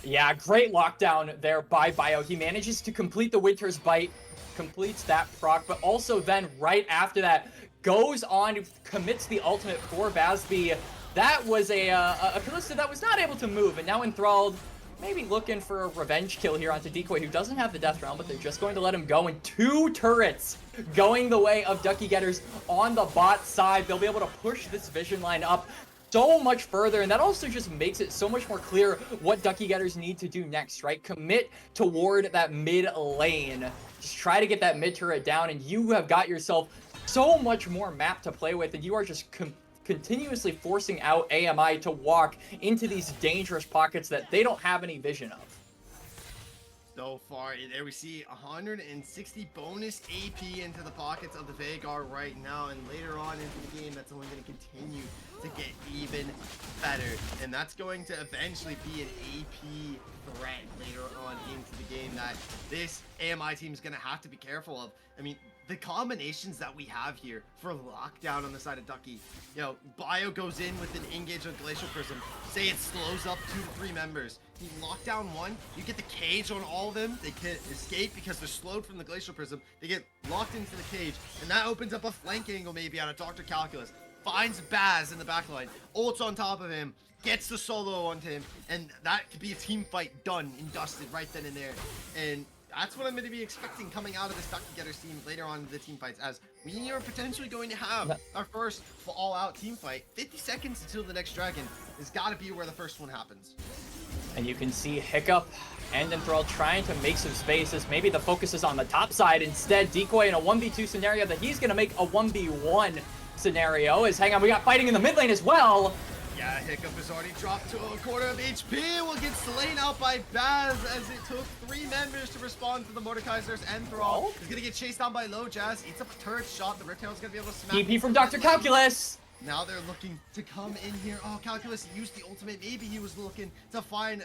Yeah, great lockdown there by Bio. He manages to complete the Winter's Bite, completes that proc, but also then right after that goes on, commits the ultimate for Basby. That was a Kalista that was not able to move, and now Enthralled maybe looking for a revenge kill here onto Decoy, who doesn't have the Death Realm, but they're just going to let him go. And 2 turrets going the way of Ducky Getters on the bot side. They'll be able to push this vision line up so much further, and that also just makes it so much more clear what Ducky Getters need to do next, right? Commit toward that mid lane. Just try to get that mid turret down, and you have got yourself so much more map to play with, and you are just continuously forcing out AMI to walk into these dangerous pockets that they don't have any vision of. So far, there we see 160 bonus AP into the pockets of the Vhagar right now, and later on into the game, that's only going to continue to get even better, and that's going to eventually be an AP threat later on into the game that this AMI team is going to have to be careful of. I mean, the combinations that we have here for lockdown on the side of Ducky, you know, Bio goes in with an engage on Glacial Prism, say it slows up 2 to 3 members. You lock down 1, you get the cage on all of them, they can't escape because they're slowed from the Glacial Prism, they get locked into the cage, and that opens up a flank angle maybe out of Dr. Calculus, finds Baz in the backline, ults on top of him, gets the solo onto him, and that could be a team fight done and dusted right then and there. And that's what I'm going to be expecting coming out of this Ducky Getters team later on in the team fights, as we are potentially going to have our first all-out team fight. 50 seconds until the next dragon has got to be where the first one happens. And you can see Hiccup and Enthralled trying to make some spaces. Maybe the focus is on the top side. Instead, Decoy in a 1v2 scenario that he's going to make a 1v1 scenario. Hang on, we got fighting in the mid lane as well. Yeah, Hiccup has already dropped to a quarter of HP. Will get slain out by Baz as it took 3 members to respond to the Mordekaiser's Enthrall. He's gonna get chased down by Low Jazz. Eats up a turret shot. The Riptail's gonna be able to smack. TP from Dr. Calculus. Now they're looking to come in here. Oh, Calculus used the ultimate. Maybe he was looking to find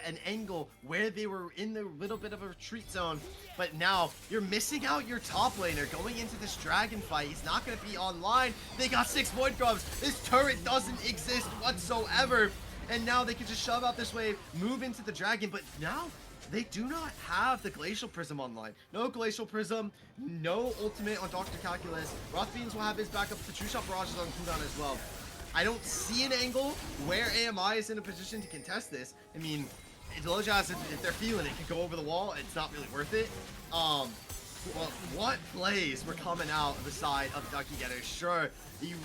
an angle where they were in the little bit of a retreat zone, but now you're missing out your top laner going into this dragon fight. He's not going to be online. They got 6 void grubs. This turret doesn't exist whatsoever, and now they can just shove out this wave, move into the dragon, but now they do not have the Glacial Prism online. No Glacial Prism, no ultimate on Dr. Calculus. Rothfiends will have his backup. The True Shot Barrage is on cooldown as well. I don't see an angle where AMI is in a position to contest this. I mean, Lojaz, if they're feeling it, can go over the wall. It's not really worth it. Well, what plays were coming out of the side of Duckie Getters? Sure, you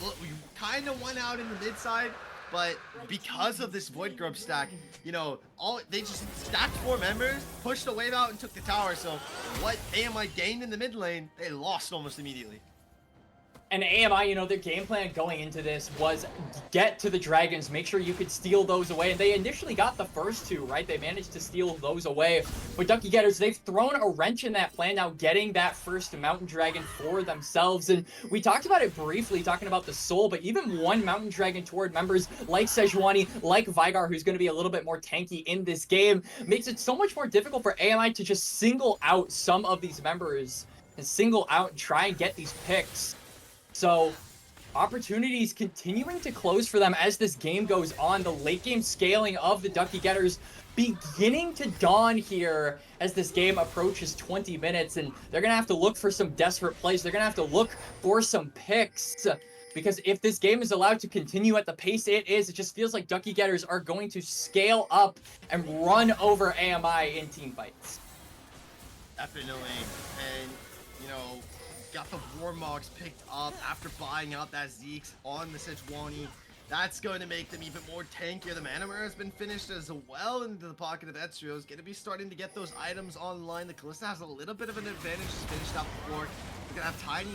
kind of went out in the mid side, but because of this Void Grub stack, you know, they just stacked 4 members, pushed the wave out, and took the tower. So what AMI gained in the mid lane, they lost almost immediately. And AMI, you know, their game plan going into this was get to the dragons, make sure you could steal those away. And they initially got the first 2, right? They managed to steal those away. But Duckie Getters, they've thrown a wrench in that plan now, getting that first Mountain Dragon for themselves. And we talked about it briefly, talking about the soul, but even one Mountain Dragon toward members like Sejuani, like Vigar, who's going to be a little bit more tanky in this game, makes it so much more difficult for AMI to just single out some of these members and single out and try and get these picks. So, opportunities continuing to close for them as this game goes on. The late game scaling of the Duckie Getters beginning to dawn here as this game approaches 20 minutes. And they're going to have to look for some desperate plays. They're going to have to look for some picks. Because if this game is allowed to continue at the pace it is, it just feels like Duckie Getters are going to scale up and run over AMI in team fights. Definitely. And, you know, got the Warmogs picked up after buying out that Zeke's on the Sejuani. That's going to make them even more tankier. The Manamara has been finished as well into the pocket of Ezreal. Is going to be starting to get those items online. The Kalista has a little bit of an advantage. She's finished out before. They're going to have tiny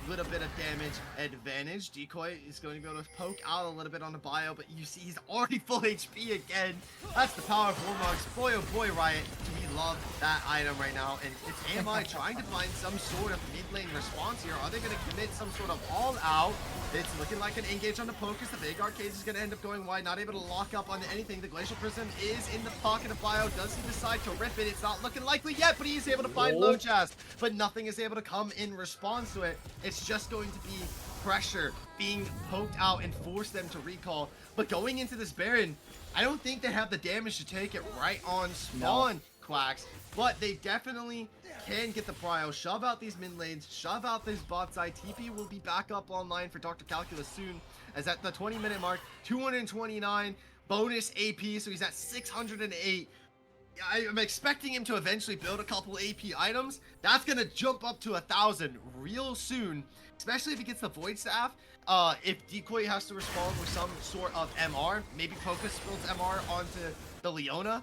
little bit of damage advantage. Decoy is going to be able to poke out a little bit on the bio, but you see he's already full HP again. That's the power of Warmogs. Boy, oh boy, Riot. We love that item right now. And it's AMI trying to find some sort of mid lane response here. Are they going to commit some sort of all out? It's looking like an engage on the poke as the big arcade is going to end up going wide. Not able to lock up onto anything. The Glacial Prism is in the pocket of bio. Does he decide to rip it? It's not looking likely yet, but he's able to find Lojaz. But nothing is able to come in response to it. It's just going to be pressure being poked out and force them to recall. But going into this Baron, I don't think they have the damage to take it right on spawn, Quacks. But they definitely can get the prio, shove out these mid lanes, shove out this bot side. TP will be back up online for Dr. Calculus soon, as at the 20-minute mark, 229 bonus AP, so he's at 608. I'm expecting him to eventually build a couple AP items. That's gonna jump up to 1,000 real soon, especially if he gets the Void Staff. If Decoy has to respond with some sort of MR, maybe Focus builds MR onto the Leona,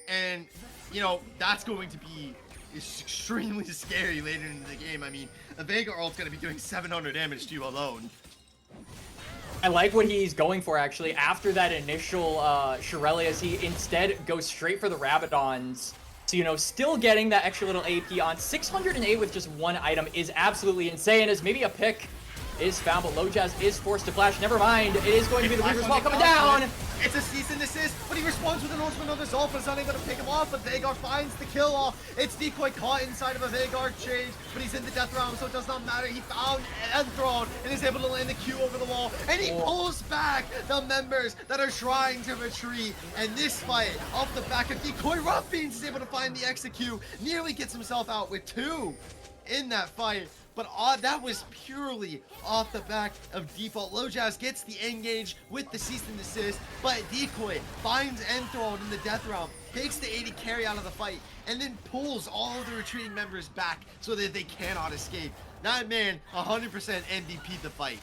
and you know that's going to be extremely scary later into the game. I mean, a Vega ult's gonna be doing 700 damage to you alone. I like what he's going for, actually. After that initial Shirelias, he instead goes straight for the Rabadons. So, you know, still getting that extra little AP on 608 with just one item is absolutely insane, as maybe a pick is found, but Lojaz is forced to flash. Never mind, it is going to be the Reaper's Wall coming down! It's a cease and desist, but he responds with an ultimate on the Zolf, but is unable to pick him off, but Vagar finds the kill off. It's Decoy caught inside of a Vagar change, but he's in the death realm, so it does not matter. He found Enthroned and is able to land the Q over the wall, and he pulls back the members that are trying to retreat. And this fight, off the back of Decoy, Rothfiends is able to find the execute, nearly gets himself out with 2 in that fight. But that was purely off the back of default. Lojaz gets the engage with the cease and desist, but Decoy finds Enthroned in the death realm, takes the 80 carry out of the fight, and then pulls all of the retreating members back so that they cannot escape. That man 100% MVP the fight.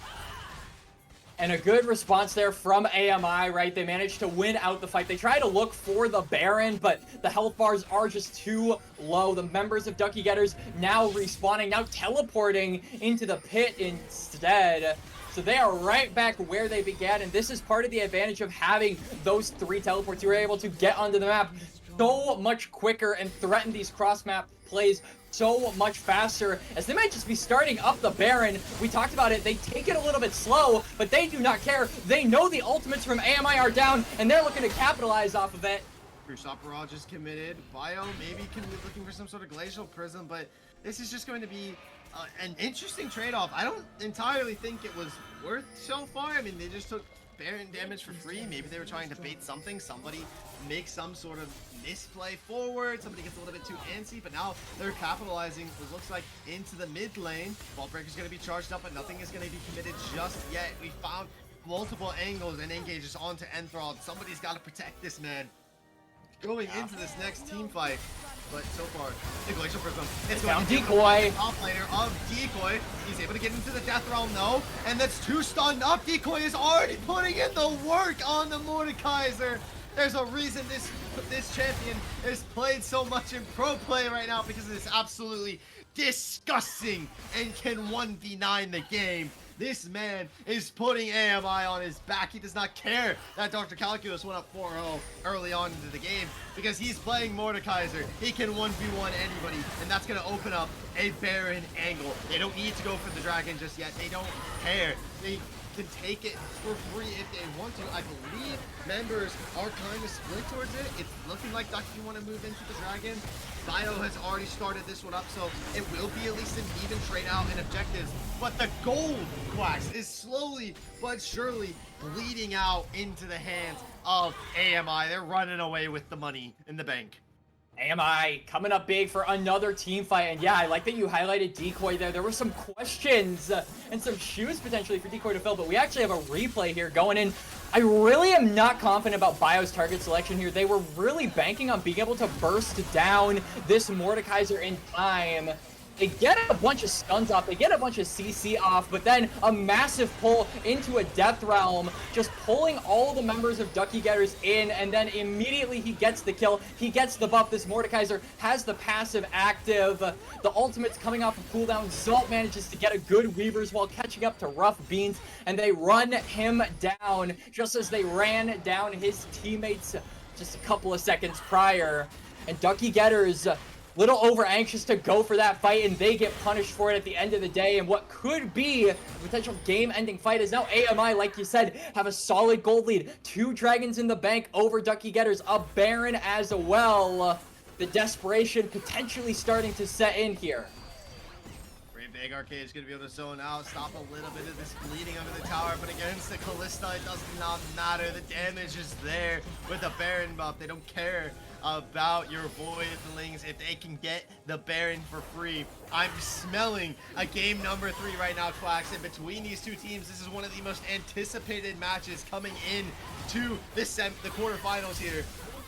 And a good response there from AMI, right? They managed to win out the fight. They try to look for the Baron, but the health bars are just too low. The members of Duckie Getters now respawning, now teleporting into the pit instead. So they are right back where they began, and this is part of the advantage of having those 3 teleports. You're able to get onto the map so much quicker and threaten these cross-map plays so much faster, as they might just be starting up the Baron. We talked about it, they take it a little bit slow, but they do not care. They know the ultimates from AMI are down, and they're looking to capitalize off of it. True Shot Barrage is committed. Bio maybe can be looking for some sort of Glacial Prism, but this is just going to be an interesting trade-off. I don't entirely think it was worth so far. I mean, they just took Baron damage for free. Maybe they were trying to bait something. Somebody makes some sort of misplay forward. Somebody gets a little bit too antsy, but now they're capitalizing, it looks like, into the mid lane. Vault Breaker's going to be charged up, but nothing is going to be committed just yet. We found multiple angles and engages onto Enthralled. Somebody's got to protect this man going into this next team fight. But so far, the Glacial Prism, it's going to Decoy. Top laner of Decoy. He's able to get into the Death Realm, though, and that's 2 stunned up. Decoy is already putting in the work on the Mordekaiser. There's a reason this champion is played so much in pro play right now, because it is absolutely disgusting and can 1v9 the game. This man is putting AMI on his back. He does not care that Dr. Calculus went up 4-0 early on into the game, because he's playing Mordekaiser. He can 1v1 anybody, and that's going to open up a Baron angle. They don't need to go for the dragon just yet. They don't care. They can take it for free if they want to. I believe members are kind of split towards it. It's looking like Duckie want to move into the dragon. Bio has already started this one up, so it will be at least an even trade out in objectives. But the gold, Quacks, is slowly but surely bleeding out into the hands of AMI. They're running away with the money in the bank. AMI coming up big for another team fight. And yeah, I like that you highlighted Decoy there. There were some questions and some shoes potentially for Decoy to fill, but we actually have a replay here going in. I really am not confident about Bio's target selection here. They were really banking on being able to burst down this Mordekaiser in time. They get a bunch of stuns off, they get a bunch of CC off, but then a massive pull into a Death Realm, just pulling all the members of Duckie Getters in, and then immediately he gets the kill, he gets the buff. This Mordekaiser has the passive active, the ultimate's coming off of cooldown. Zalt manages to get a good Weavers while catching up to Rough Beans, and they run him down, just as they ran down his teammates just a couple of seconds prior. And Duckie Getters, little over anxious to go for that fight, and they get punished for it at the end of the day. And what could be a potential game-ending fight is now AMI, like you said, have a solid gold lead. 2 dragons in the bank over Duckie Getters, a Baron as well. The desperation potentially starting to set in here. Big Arcade is going to be able to zone out, stop a little bit of this bleeding under the tower, but against the Callista, it does not matter. The damage is there with the Baron buff. They don't care about your Voidlings if they can get the Baron for free. I'm smelling a game number 3 right now, Quacks, and between these two teams, this is one of the most anticipated matches coming in to the quarterfinals here.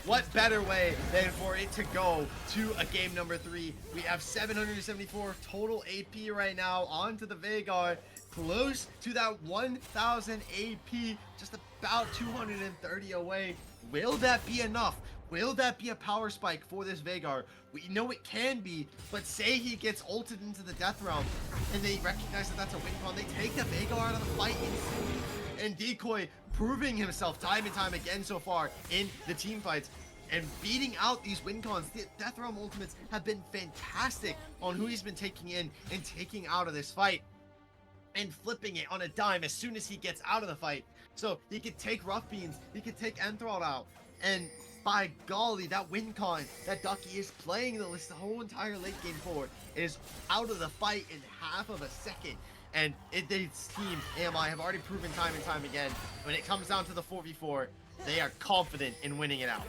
What better way than for it to go to a game number 3? We have 774 total AP right now onto the Veigar, close to that 1000 AP, just about 230 away. Will that be enough? Will that be a power spike for this Veigar? We know it can be, but say he gets ulted into the Death Realm and they recognize that that's a win con. They take the Veigar out of the fight instantly. And Decoy proving himself time and time again so far in the team fights and beating out these win cons. The Death Realm ultimates have been fantastic on who he's been taking in and taking out of this fight and flipping it on a dime as soon as he gets out of the fight. So he could take Rough Beans, he could take Enthralled out, and by golly, that win con that Duckie is playing the whole entire late game forward is out of the fight in half of a second. And this team, AMI, have already proven time and time again, when it comes down to the 4v4, they are confident in winning it out.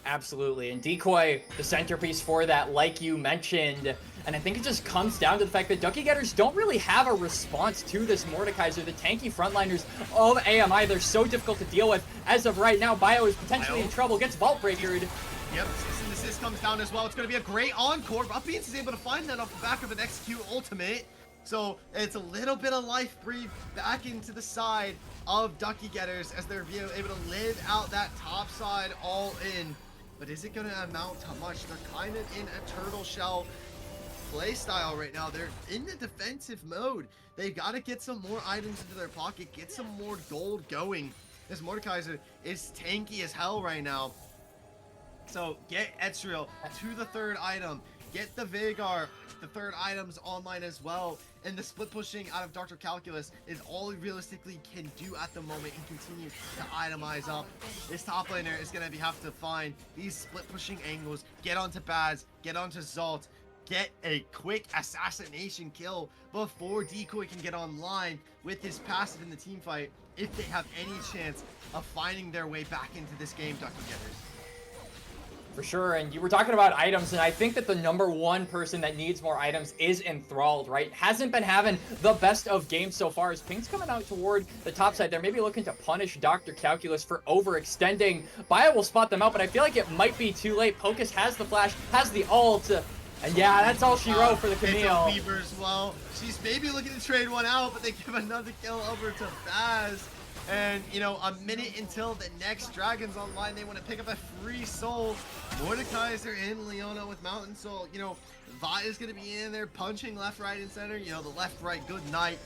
Absolutely, and Decoy, the centerpiece for that, like you mentioned. And I think it just comes down to the fact that Duckie Getters don't really have a response to this Mordekaiser. The tanky frontliners of AMI, they're so difficult to deal with. As of right now, Bio is potentially in trouble, gets Vault Breakered. Yep, cease and desist comes down as well. It's going to be a great encore. Rough Beans is able to find that off the back of an execute ultimate. So it's a little bit of life breathed back into the side of Duckie Getters as they're able to live out that top side all in. But is it going to amount to much? They're kind of in a turtle shell play style right now. They're in the defensive mode. They've got to get some more items into their pocket, get some more gold going. This Mordekaiser is tanky as hell right now. So get Ezreal to the 3rd item. Get the Veigar, the 3rd items online as well. And the split pushing out of Dr. Calculus is all he realistically can do at the moment and continue to itemize up. This top laner is going to have to find these split pushing angles, get onto Baz, get onto Zalt, get a quick assassination kill before Decoy can get online with his passive in the team fight if they have any chance of finding their way back into this game, Ducky Getters. For sure, and you were talking about items, and I think that the number one person that needs more items is Enthralled, right? Hasn't been having the best of games so far, as Pink's coming out toward the top side. They're maybe looking to punish Dr. Calculus for overextending. Bio will spot them out, but I feel like it might be too late. Pocus has the flash, has the ult, and yeah, that's all she wrote for the Camille. Weaver as well. She's maybe looking to trade one out, but they give another kill over to Baz. And, you know, a minute until the next Dragon's online. They want to pick up a free soul. Mordekaiser and Leona with Mountain Soul. You know, Vi is going to be in there punching left, right, and center. You know, the left, right, good night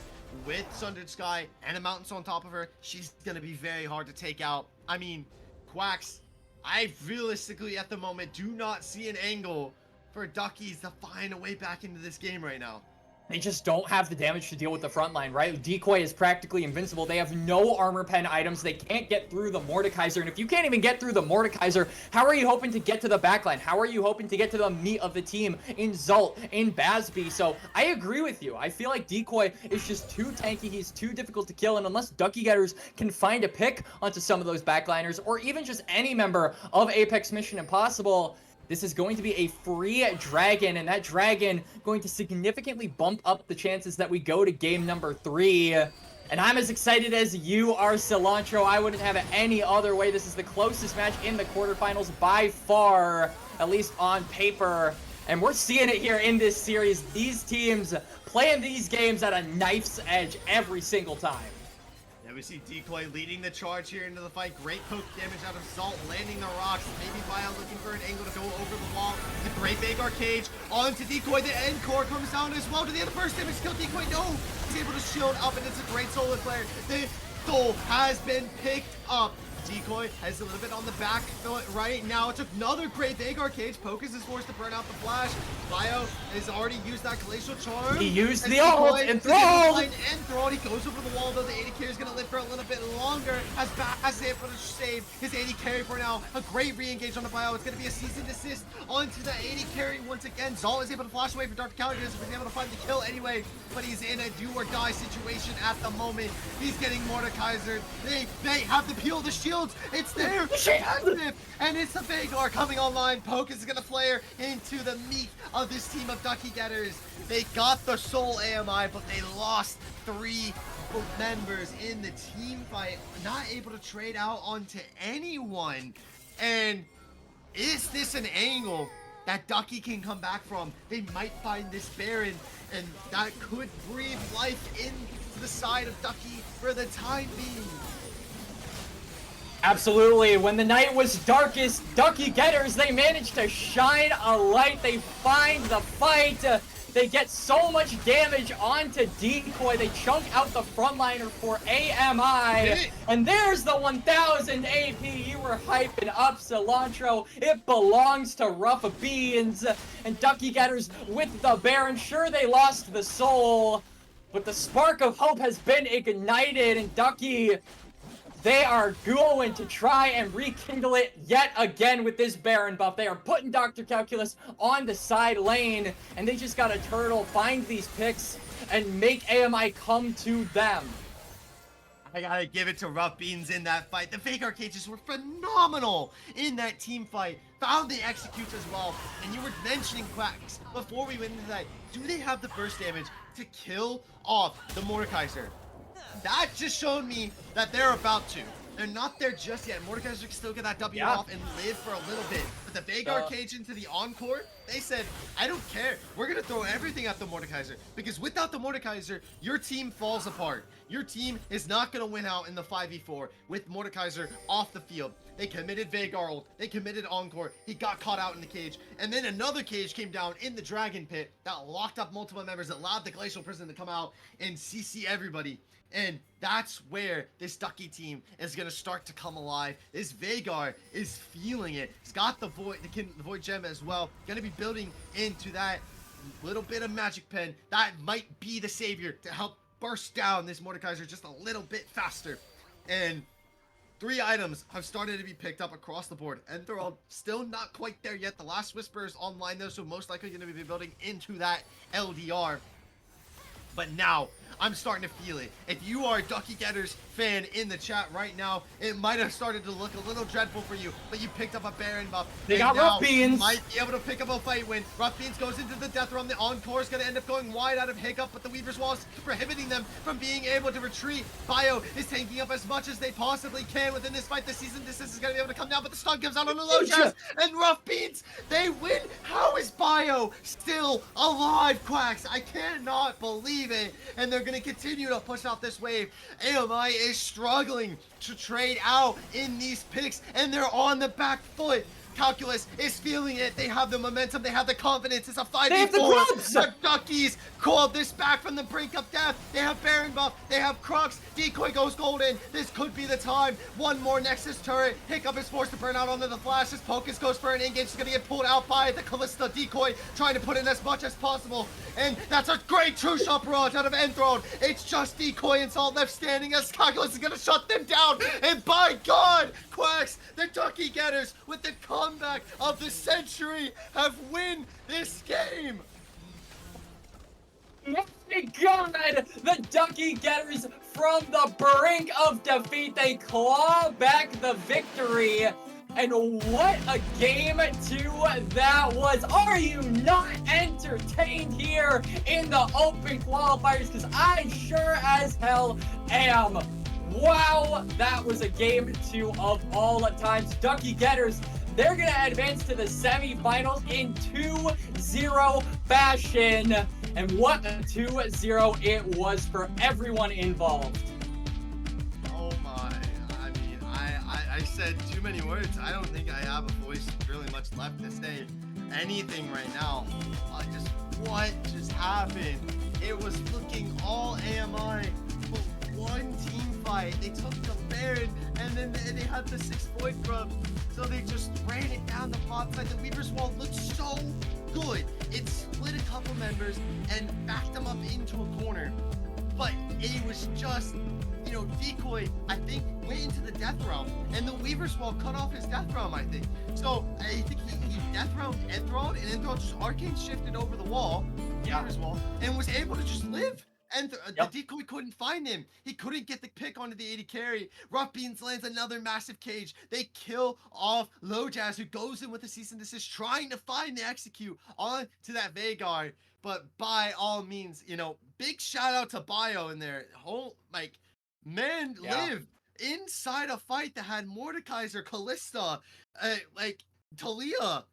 with Sundered Sky and a Mountain Soul on top of her. She's going to be very hard to take out. I mean, Quacks, I realistically at the moment do not see an angle for Duckies to find a way back into this game right now. They just don't have the damage to deal with the front line, right? Decoy is practically invincible. They have no armor pen items. They can't get through the Mordekaiser. And if you can't even get through the Mordekaiser, how are you hoping to get to the backline? How are you hoping to get to the meat of the team in Zult, in Bazby? So I agree with you. I feel like Decoy is just too tanky. He's too difficult to kill. And unless Ducky Getters can find a pick onto some of those backliners, or even just any member of Apex Mission Impossible, this is going to be a free dragon, and that dragon going to significantly bump up the chances that we go to game number 3. And I'm as excited as you are, Cilantro. I wouldn't have it any other way. This is the closest match in the quarterfinals by far, at least on paper. And we're seeing it here in this series. These teams playing these games at a knife's edge every single time. We see Decoy leading the charge here into the fight. Great poke damage out of Zalt, landing the rocks. Maybe Bio looking for an angle to go over the wall. The great Vagar cage onto Decoy. The Encore comes down as well to the other first damage skill. Decoy, no! He's able to shield up, and it's a great solar flare. The soul has been picked up. Decoy has a little bit on the back foot right now. It's another great Vagar cage. Pocus is forced to burn out the flash. Bio has already used that Glacial Charm. He used the ult. Enthralled! Enthralled. He goes over the wall, though. The 80 carry is going to live for a little bit longer. As Baz is able to save his 80 carry for now. A great re-engage on the Bio. It's going to be a cease and desist onto the 80 carry once again. Zalt is able to flash away for Dr. Calculus. He's able to find the kill anyway, but he's in a do-or-die situation at the moment. He's getting Mordekaiser. They have the peel, the shields. It's there. And it's the Vagar coming online. Pocus is going to flare into the meat of this team of Ducky Getters. They got the Soul AMI, but they lost 3 members in the team fight. Not able to trade out onto anyone. And is this an angle that Ducky can come back from? They might find this Baron, and that could breathe life into the side of Ducky for the time being. Absolutely. When the night was darkest, Ducky Getters, they managed to shine a light. They find the fight. They get so much damage onto Decoy. They chunk out the frontliner for AMI. And there's the 1000 AP. You were hyping up, Cilantro. It belongs to Rough Beans. And Ducky Getters with the Baron. Sure, they lost the soul, but the spark of hope has been ignited. And Ducky, they are going to try and rekindle it yet again with this Baron buff. They are putting Dr. Calculus on the side lane, and they just got to turtle, find these picks, and make AMI come to them. I gotta give it to Rough Beans in that fight. The Vagar cages were phenomenal in that team fight. Found the executes as well. And you were mentioning Quacks before we went into that. Do they have the burst damage to kill off the Mordekaiser? That just showed me that they're about to. They're not there just yet. Mordekaiser can still get that W off and live for a little bit. But the Vagar cage into the Encore, they said, I don't care. We're going to throw everything at the Mordekaiser. Because without the Mordekaiser, your team falls apart. Your team is not going to win out in the 5v4 with Mordekaiser off the field. They committed Vagar ult. They committed Encore. He got caught out in the cage. And then another cage came down in the Dragon Pit that locked up multiple members, that allowed the Glacial Prison to come out and CC everybody. And that's where this Ducky team is going to start to come alive. This Vagar is feeling it. He's got the Void Gem as well. Going to be building into that little bit of Magic Pen. That might be the savior to help burst down this Mordekaiser just a little bit faster. And 3 items have started to be picked up across the board, and they're all still not quite there yet. The last Whisper is online though, so most likely going to be building into that LDR. But now, I'm starting to feel it. If you are a Duckie Getters fan in the chat right now, it might have started to look a little dreadful for you, but you picked up a Baron buff. They got Rough Beans. Might be able to pick up a fight win. Rough Beans goes into the death realm. The Encore is going to end up going wide out of Hiccup, but the Weaver's Wall is prohibiting them from being able to retreat. Bio is tanking up as much as they possibly can within this fight. The season distance is going to be able to come down, but the stun comes out on the low chest, and Rough Beans, they win. How is Bio still alive, Quacks? I cannot believe it. And they're going to continue to push out this wave. AMI is struggling to trade out in these picks, and they're on the back foot. Calculus is feeling it. They have the momentum. They have the confidence. It's a 5v4. They have the grubs. The Duckies called this back from the brink of death. They have Baron buff. They have Crux. Decoy goes golden. This could be the time. One more Nexus turret. Hiccup is forced to burn out onto the flash. His Pocus goes for an engage. He's going to get pulled out by the Callista Decoy, trying to put in as much as possible. And that's a great true shot barrage out of Enthralled. It's just Decoy and Salt left standing as Calculus is going to shut them down. And by God, Quacks, the Duckie Getters with the comeback of the century have win this game. My God, the Duckie Getters from the brink of defeat, they claw back the victory. And what a game 2 that was. Are you not entertained here in the open qualifiers? Because I sure as hell am. Wow, that was a game 2 of all times. Duckie Getters, they're going to advance to the semifinals in 2-0 fashion. And what a 2-0 it was for everyone involved. Oh my, I mean, I said too many words. I don't think I have a voice really much left to say anything right now. What just happened? It was looking all AMI, but one team fight. They took the Baron, and then they had the 6 void grub, so they just ran it down the bot side. The Weaver's Wall looked so good. It split a couple members and backed them up into a corner, but it was just, you know, Decoy, I think, went into the death realm, and the Weaver's Wall cut off his death realm, I think. So I think he death realmed Enthralled, and Enthralled just arcane shifted over the wall, Weaver's Wall, and was able to just live. And the Decoy couldn't find him. He couldn't get the pick onto the 80 carry. Rough Beans lands another massive cage. They kill off Low Jazz, who goes in with a cease and desist, trying to find the execute onto that Veigar. But by all means, you know, big shout out to Bio in there. Lived inside a fight that had Mordekaiser, Callista, Talia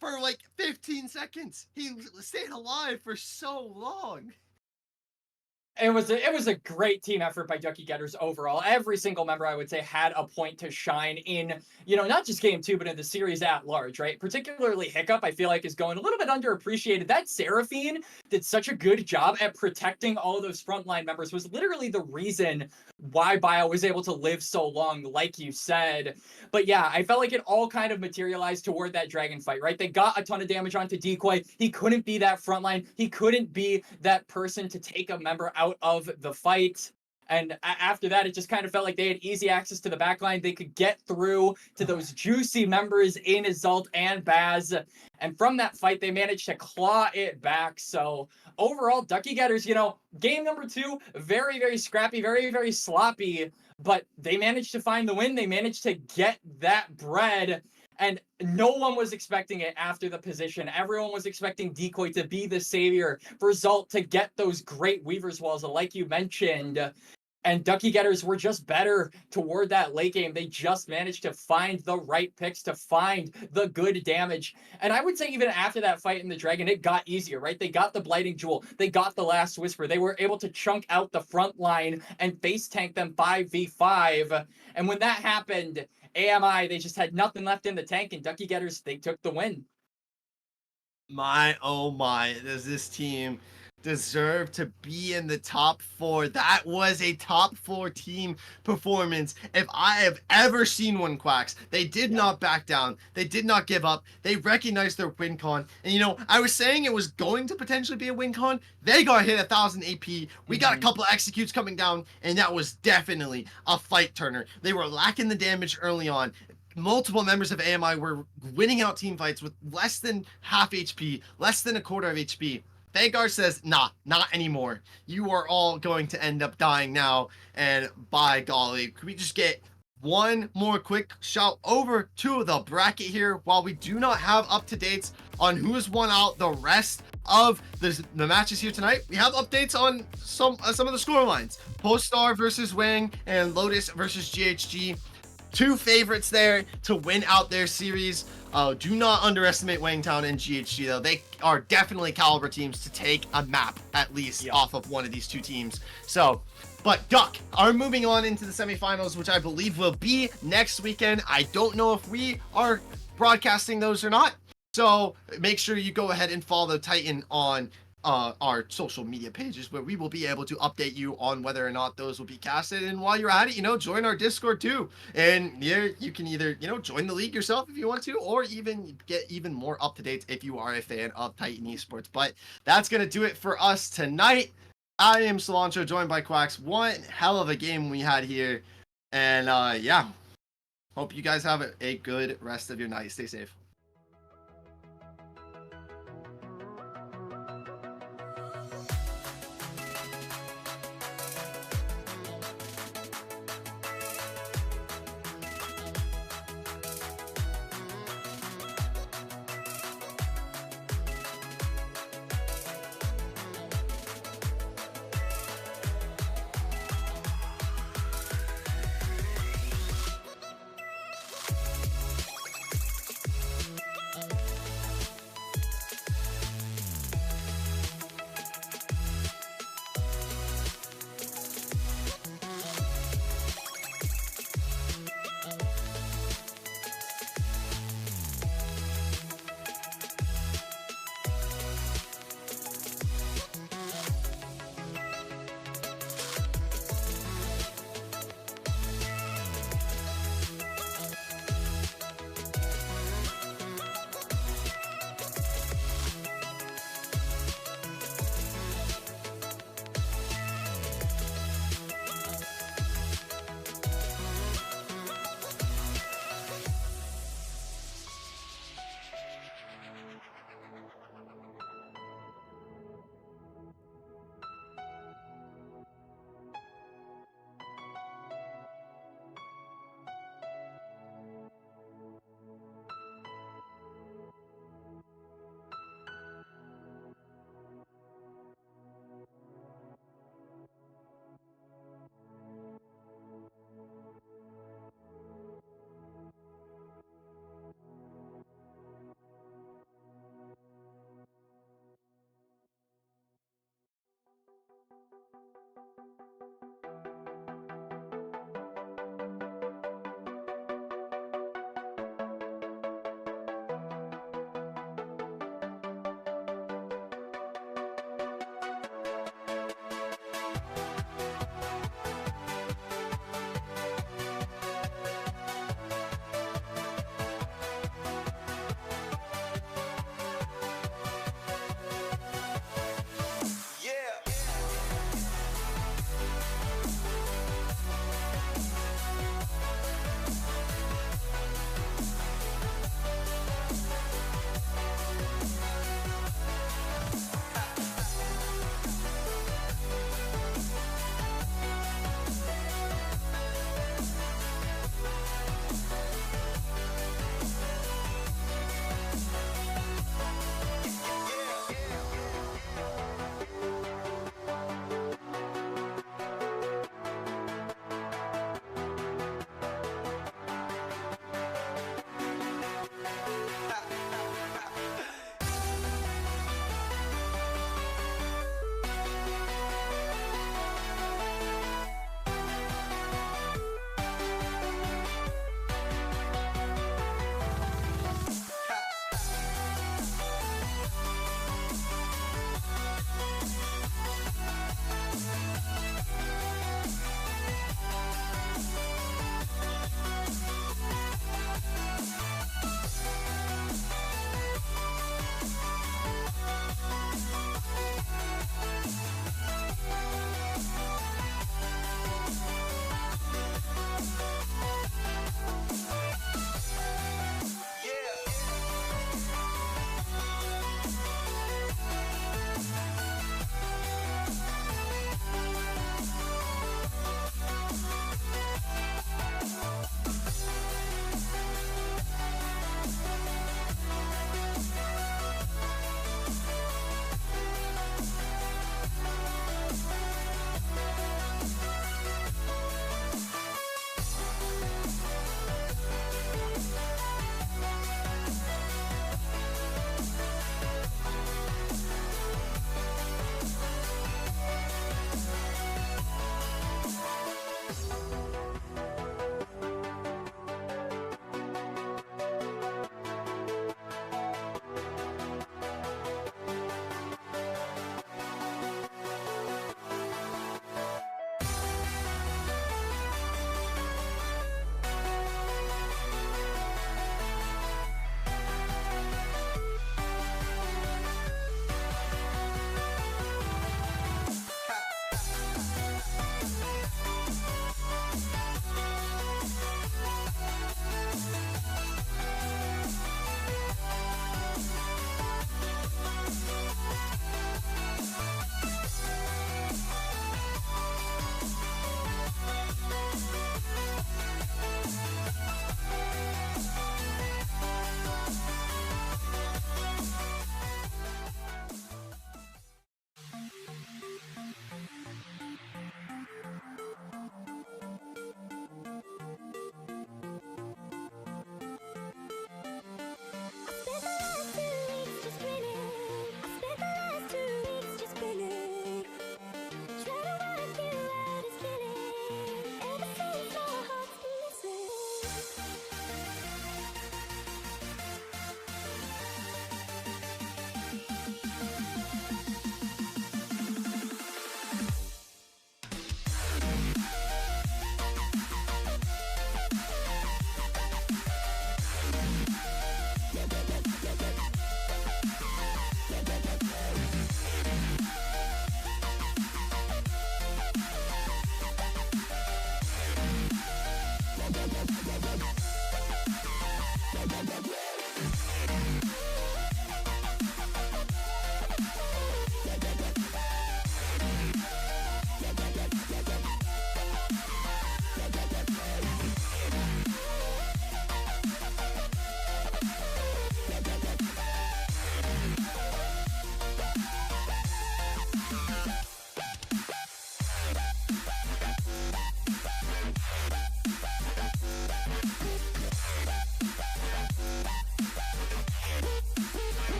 for like 15 seconds. He stayed alive for so long. It was a great team effort by Duckie Getters overall. Every single member, I would say, had a point to shine in, you know, not just game 2, but in the series at large, right? Particularly Hiccup, I feel like, is going a little bit underappreciated. That Seraphine did such a good job at protecting all of those frontline members, was literally the reason why Bio was able to live so long, like you said. But yeah, I felt like it all kind of materialized toward that dragon fight, right? They got a ton of damage onto Decoy. He couldn't be that frontline. He couldn't be that person to take a member out of the fight. And after that, it just kind of felt like they had easy access to the backline. They could get through to those juicy members in Azult and Baz. And from that fight, they managed to claw it back. So overall, Duckie Getters, you know, game number 2, very, very scrappy, very, very sloppy. But they managed to find the win. They managed to get that bread. And no one was expecting it after the position. Everyone was expecting Decoy to be the savior, for Zalt to get those great Weaver's Walls, like you mentioned. And Duckie Getters were just better toward that late game. They just managed to find the right picks, to find the good damage. And I would say even after that fight in the Dragon, it got easier, right? They got the Blighting Jewel. They got the Last Whisper. They were able to chunk out the front line and face tank them 5v5. And when that happened, AMI, they just had nothing left in the tank, and Duckie Getters, they took the win. My, oh my, does this team deserve to be in the top 4. That was a top 4 team performance if I have ever seen one, Quacks. They did not back down. They did not give up. They recognized their win con. And you know, I was saying it was going to potentially be a win con. They got hit 1,000 AP. We got a couple of executes coming down, and that was definitely a fight turner. They were lacking the damage early on. Multiple members of AMI were winning out team fights with less than half HP, less than a quarter of HP. Vanguard says, nah, not anymore. You are all going to end up dying now. And by golly, could we just get one more quick shout over to the bracket here? While we do not have up-to-dates on who has won out the rest of the matches here tonight, we have updates on some of the score lines. Polestar versus Wang and Lotus versus GHG. 2 favorites there to win out their series. Do not underestimate Wangtown and GHG, though. They are definitely caliber teams to take a map, at least, off of one of these 2 teams. So, but Duck are moving on into the semifinals, which I believe will be next weekend. I don't know if we are broadcasting those or not. So make sure you go ahead and follow Titan on our social media pages, where we will be able to update you on whether or not those will be casted. And while you're at it, you know, join our Discord too. And yeah, you can either, you know, join the league yourself if you want to, or even get even more up to date if you are a fan of Titan Esports. But that's going to do it for us tonight. I am Cilantro, joined by Quacks. One hell of a game we had here. And yeah, hope you guys have a good rest of your night. Stay safe.